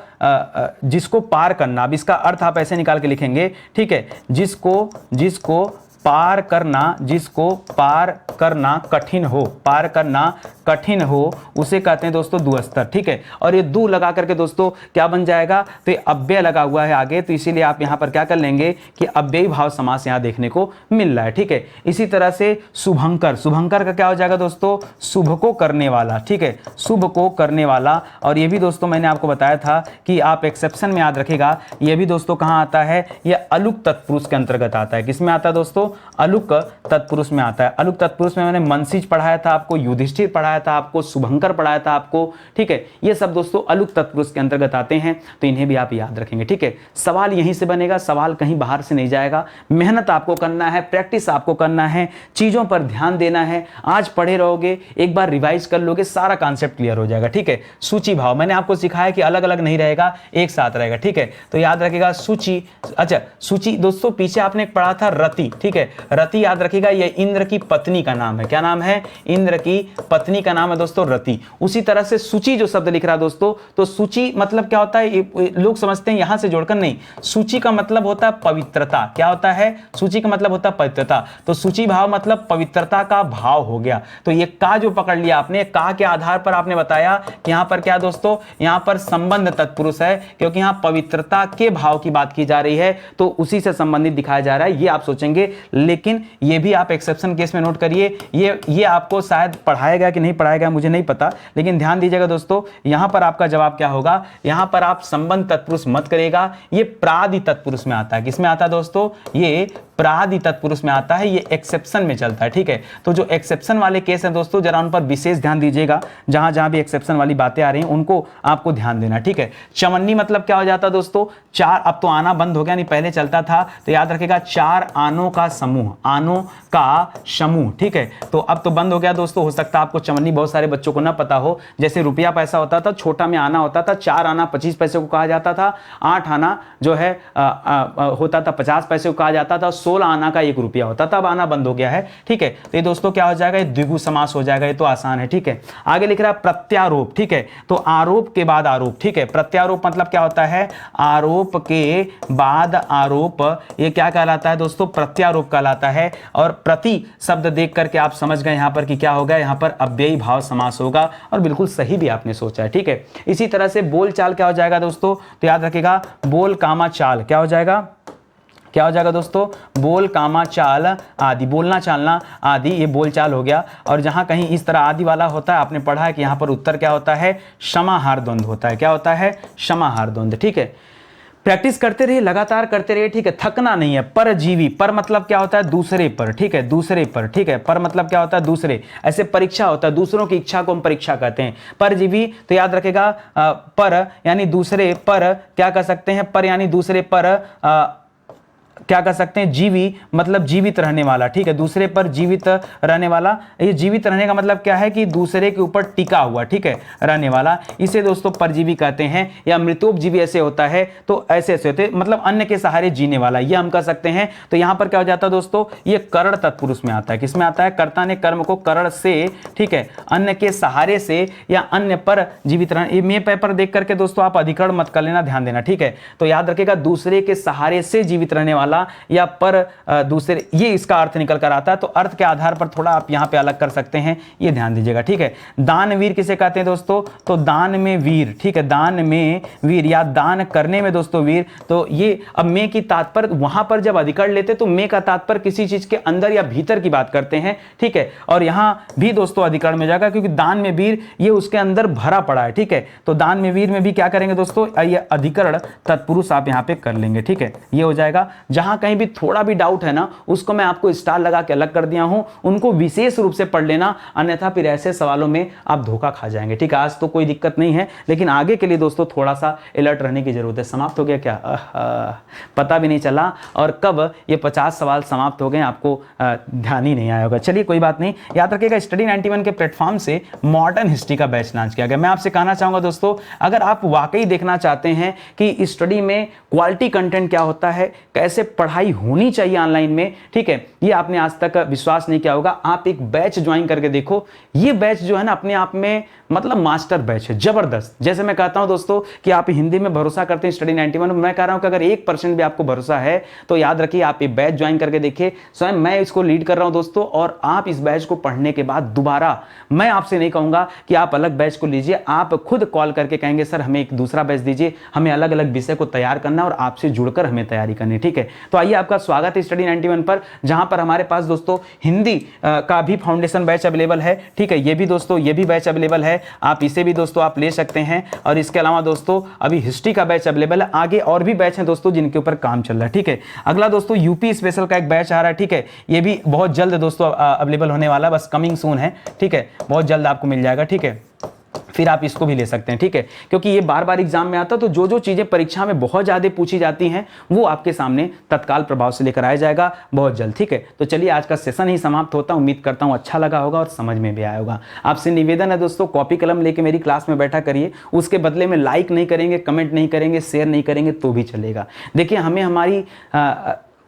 A: जिसको पार करना। अब इसका अर्थ आप ऐसे निकाल के लिखेंगे। ठीक है, जिसको पार करना, जिसको पार करना कठिन हो, पार करना कठिन हो, उसे कहते हैं दोस्तों दुस्तर। ठीक है, और ये दू लगा करके दोस्तों क्या बन जाएगा, तो ये अव्यय लगा हुआ है आगे, तो इसीलिए आप यहां पर क्या कर लेंगे कि अव्ययी भाव समास यहां देखने को मिल रहा है। ठीक है, इसी तरह से शुभंकर, शुभंकर का क्या हो जाएगा दोस्तों, शुभ को करने वाला। ठीक है, शुभ को करने वाला। और ये भी दोस्तों मैंने आपको बताया था कि आप एक्सेप्शन में याद रखेगा, ये भी दोस्तों कहां आता है, ये अलुक तत्पुरुष के अंतर्गत आता है। किसमें आता है दोस्तों, अलुक तत्पुरुष में आता है। अलुक तत्पुरुष में मैंने मनसीज पढ़ाया था आपको, युधिष्ठिर पढ़ाया था आपको, शुभंकर पढ़ाया था आपको, ठीक है। ये सब दोस्तों अलुक तत्पुरुष के अंतर्गत आते हैं, तो इन्हें भी आप याद रखेंगे, ठीक है। सवाल यहीं से बनेगा, सवाल कहीं बाहर से नहीं जाएगा। मेहनत आपको करना है, प्रैक्टिस आपको करना है, चीजों पर ध्यान देना है। आज पढ़े रहोगे, एक बार रिवाइज कर लोगे, सारा कॉन्सेप्ट क्लियर हो जाएगा, ठीक है। सूची भाव मैंने आपको सिखाया कि अलग अलग नहीं रहेगा, एक साथ रहेगा, ठीक है। तो याद रखिएगा सूची, अच्छा सूची दोस्तों पीछे आपने पढ़ा था रति, ठीक है। रति याद रखिएगा, ये इंद्र की पत्नी का नाम है। क्या नाम है? इंद्र की पत्नी का नाम है दोस्तों रति। उसी तरह से सूची जो शब्द लिख रहा है दोस्तों, तो सूची मतलब क्या होता है, लोग समझते हैं यहां से जोड़कर, नहीं। सूची का मतलब होता है पवित्रता। क्या होता है? सूची का मतलब होता है पवित्रता। तो सूची भाव मतलब पवित्रता का भाव हो गया। तो ये का जो पकड़ लिया आपने, का के आधार पर आपने बताया कि यहां पर क्या दोस्तों, यहां पर संबंध तत्पुरुष है, क्योंकि यहां पवित्रता के भाव की बात की जा रही है, तो उसी से संबंधित दिखाया जा रहा है, ये आप सोचेंगे। लेकिन ये भी आप एक्सेप्शन केस में नोट करिए, ये आपको शायद पढ़ाया गया कि नहीं पढ़ाया गया मुझे नहीं पता, लेकिन ध्यान दीजिएगा दोस्तों, यहां पर आपका जवाब क्या होगा, यहां पर आप संबंध तत्पुरुष मत करिएगा, ये प्रादि तत्पुरुष में आता है। किसमें आता है दोस्तों? ये प्रादि तत्पुरुष में आता है, ये एक्सेप्शन में चलता है, ठीक है। तो जो एक्सेप्शन वाले केस हैं दोस्तों, जरा उन पर विशेष ध्यान दीजिएगा, जहां जहां भी एक्सेप्शन वाली बातें आ रही हैं उनको आपको ध्यान देना, ठीक है। चवन्नी मतलब क्या हो जाता है दोस्तों? चार, अब तो आना बंद हो गया, नहीं पहले चलता था, तो याद रखिएगा चार आनों का समूह, आनों का समूह, ठीक है। तो अब तो बंद हो गया दोस्तों, हो सकता है आपको चवन्नी बहुत सारे बच्चों को ना पता हो। जैसे रुपया पैसा होता था, छोटा में आना होता था, 4 आना 25 पैसे को कहा जाता था, 8 आना जो है होता था 50 पैसे को कहा जाता था, 16 आना का 1 रुपया होता था। अब आना बंद हो गया है, ठीक है। तो ये दोस्तों क्या हो जाएगा, ये द्विगु समास हो जाएगा, ये तो आसान है, ठीक है। आगे लिख रहा है प्रत्यारोप, ठीक है। तो आरोप के बाद आरोप, ठीक है। प्रत्यारोप मतलब क्या होता है? आरोप के बाद आरोप, ये क्या कहलाता है दोस्तों? प्रत्यारोप कहलाता है। और प्रति शब्द देख करके आप समझ गए यहां पर कि क्या होगा, यहां पर अव्ययी भाव समास होगा, और बिल्कुल सही भी आपने सोचा है, ठीक है। इसी तरह से बोल चाल क्या हो जाएगा दोस्तों? तो याद रखिएगा बोल कामा चाल क्या हो जाएगा, क्या हो जाएगा दोस्तों? बोल कामा चाल आदि, बोलना चालना आदि, ये बोल चाल हो गया। और जहां कहीं इस तरह आदि वाला होता है, आपने पढ़ा है कि यहां पर उत्तर क्या होता है? समाहार द्वंद्व होता है। क्या होता है? समाहार द्वंद्व, ठीक है। प्रैक्टिस करते रहिए, लगातार करते रहिए, ठीक है, थकना नहीं है। परजीवी, पर मतलब क्या होता है? दूसरे पर, ठीक है, दूसरे पर, ठीक है। पर मतलब क्या होता है? दूसरे। ऐसे परीक्षा होता है, दूसरों की इच्छा को हम परीक्षा कहते हैं। परजीवी, तो याद रखेगा पर यानी दूसरे पर, क्या कह सकते हैं? पर यानी दूसरे पर, क्या कर सकते हैं? जीवी मतलब जीवित रहने वाला, ठीक है। दूसरे पर जीवित रहने वाला, ये जीवित रहने का मतलब क्या है कि दूसरे के ऊपर टिका हुआ, ठीक है, रहने वाला, इसे दोस्तों परजीवी कहते हैं। या मृतोपजीवी ऐसे होता है, तो ऐसे ऐसे होते मतलब अन्य के सहारे जीने वाला, ये हम कह सकते हैं। तो यहां पर क्या हो जाता है दोस्तों? ये करण तत्पुरुष में आता है। किसमें आता है? कर्ता ने कर्म को करण से, ठीक है, अन्य के सहारे से या अन्य पर जीवित रहना। ये पेपर देख करके दोस्तों आप अधिकरण मत कर लेना, ध्यान देना, ठीक है। तो याद रखिएगा दूसरे के सहारे से जीवित रहने वाला या पर दूसरे, ये इसका अर्थ निकल कर आता है। तो अर्थ के आधार पर थोड़ा आप यहां पे अलग कर सकते हैं, ये ध्यान दीजिएगा, ठीक है। दानवीर किसे कहते हैं दोस्तों? तो दान में वीर, ठीक है, दान में वीर या दान करने में दोस्तों वीर। तो ये अब में की तात्पर्य, वहां पर जब अधिकरण लेते तो में का तात्पर्य किसी चीज के अंदर या भीतर की बात करते हैं, ठीक है। और यहां भी दोस्तों अधिकरण में जाएगा, क्योंकि दान में वीर ये उसके अंदर भरा पड़ा है, ठीक है। तो दान में वीर में भी क्या करेंगे दोस्तों? ये अधिकरण तत्पुरुष आप यहां पे कर लेंगे, ठीक है, ये हो जाएगा। जहां कहीं भी थोड़ा भी डाउट है ना, उसको मैं आपको स्टार लगा के अलग कर दिया हूं, उनको विशेष रूप से पढ़ लेना, अन्यथा फिर ऐसे सवालों में आप धोखा खा जाएंगे, ठीक है। आज तो कोई दिक्कत नहीं है, लेकिन आगे के लिए दोस्तों थोड़ा सा अलर्ट रहने की जरूरत है। समाप्त हो गया क्या? पता भी नहीं चला, और कब ये 50 सवाल समाप्त हो गए आपको ध्यान ही नहीं आया होगा। चलिए कोई बात नहीं, याद रखिएगा स्टडी 91 के प्लेटफॉर्म से मॉडर्न हिस्ट्री का बैच लॉन्च किया गया। मैं आपसे कहना चाहूंगा दोस्तों, अगर आप वाकई देखना चाहते हैं कि स्टडी में क्वालिटी कंटेंट क्या होता है, कैसे पढ़ाई होनी चाहिए ऑनलाइन में, ठीक है, ये आपने आज तक विश्वास नहीं किया होगा, आप एक बैच ज्वाइन करके देखो। ये बैच जो है ना अपने आप में मतलब मास्टर बैच है, जबरदस्त। जैसे मैं कहता हूं दोस्तों कि आप हिंदी में भरोसा करते हैं स्टडी 91 में, मैं कह रहा हूं कि अगर 1% भी आपको भरोसा है तो याद रखिए आप ये बैच ज्वाइन करके देखिए। स्वयं मैं इसको लीड कर रहा हूं दोस्तों, और आप इस बैच को पढ़ने के बाद दोबारा मैं आपसे नहीं कहूंगा कि आप अलग बैच को लीजिए, आप खुद कॉल करके कहेंगे सर हमें एक दूसरा बैच दीजिए, हमें अलग अलग विषय को तैयार करना और आपसे जुड़कर हमें तैयारी करनी, ठीक है। तो आइए, आपका स्वागत है स्टडी 91 पर, जहां पर हमारे पास दोस्तों हिंदी का भी फाउंडेशन बैच अवेलेबल है। ठीक है, ये भी दोस्तों ये भी बैच अवेलेबल है, आप इसे भी दोस्तों आप ले सकते हैं। और इसके अलावा दोस्तों अभी हिस्ट्री का बैच अवेलेबल है, आगे और भी बैच हैं दोस्तों जिनके ऊपर काम चल रहा है। ठीक है, अगला दोस्तों यूपी स्पेशल का एक बैच आ रहा है। ठीक है, ये भी बहुत जल्द दोस्तों अवेलेबल होने वाला, बस कमिंग सून है। ठीक है, बहुत जल्द आपको मिल जाएगा। ठीक है, फिर आप इसको भी ले सकते हैं। ठीक है, क्योंकि ये बार बार एग्जाम में आता है, तो जो जो चीजें परीक्षा में बहुत ज्यादा पूछी जाती हैं वो आपके सामने तत्काल प्रभाव से लेकर आया जाएगा बहुत जल्द। ठीक है, तो चलिए आज का सेशन ही समाप्त होता है। उम्मीद करता हूं अच्छा लगा होगा और समझ में भी आया होगा। आपसे निवेदन है दोस्तों, कॉपी कलम लेके मेरी क्लास में बैठा करिए। उसके बदले में लाइक नहीं करेंगे, कमेंट नहीं करेंगे, शेयर नहीं करेंगे तो भी चलेगा। देखिए, हमें हमारी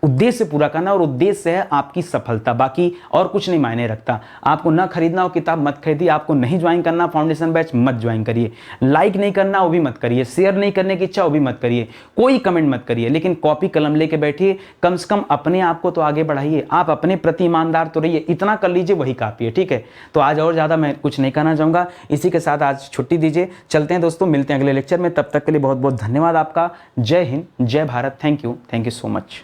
A: उद्देश्य पूरा करना, और उद्देश्य है आपकी सफलता, बाकी और कुछ नहीं मायने रखता। आपको ना खरीदना हो किताब मत खरीदिए, आपको नहीं ज्वाइन करना फाउंडेशन बैच मत ज्वाइन करिए, लाइक नहीं करना वो भी मत करिए, शेयर नहीं करने की इच्छा वो भी मत करिए, कोई कमेंट मत करिए, लेकिन कॉपी कलम लेके बैठिए। कम से कम अपने आप को तो आगे बढ़ाइए, आप अपने प्रति ईमानदार तो रहिए, इतना कर लीजिए वही काफी है। ठीक है, तो आज और ज़्यादा मैं कुछ नहीं कहना चाहूँगा, इसी के साथ आज छुट्टी दीजिए। चलते हैं दोस्तों, मिलते हैं अगले लेक्चर में, तब तक के लिए बहुत बहुत धन्यवाद आपका। जय हिंद, जय Bharat, thank you so much.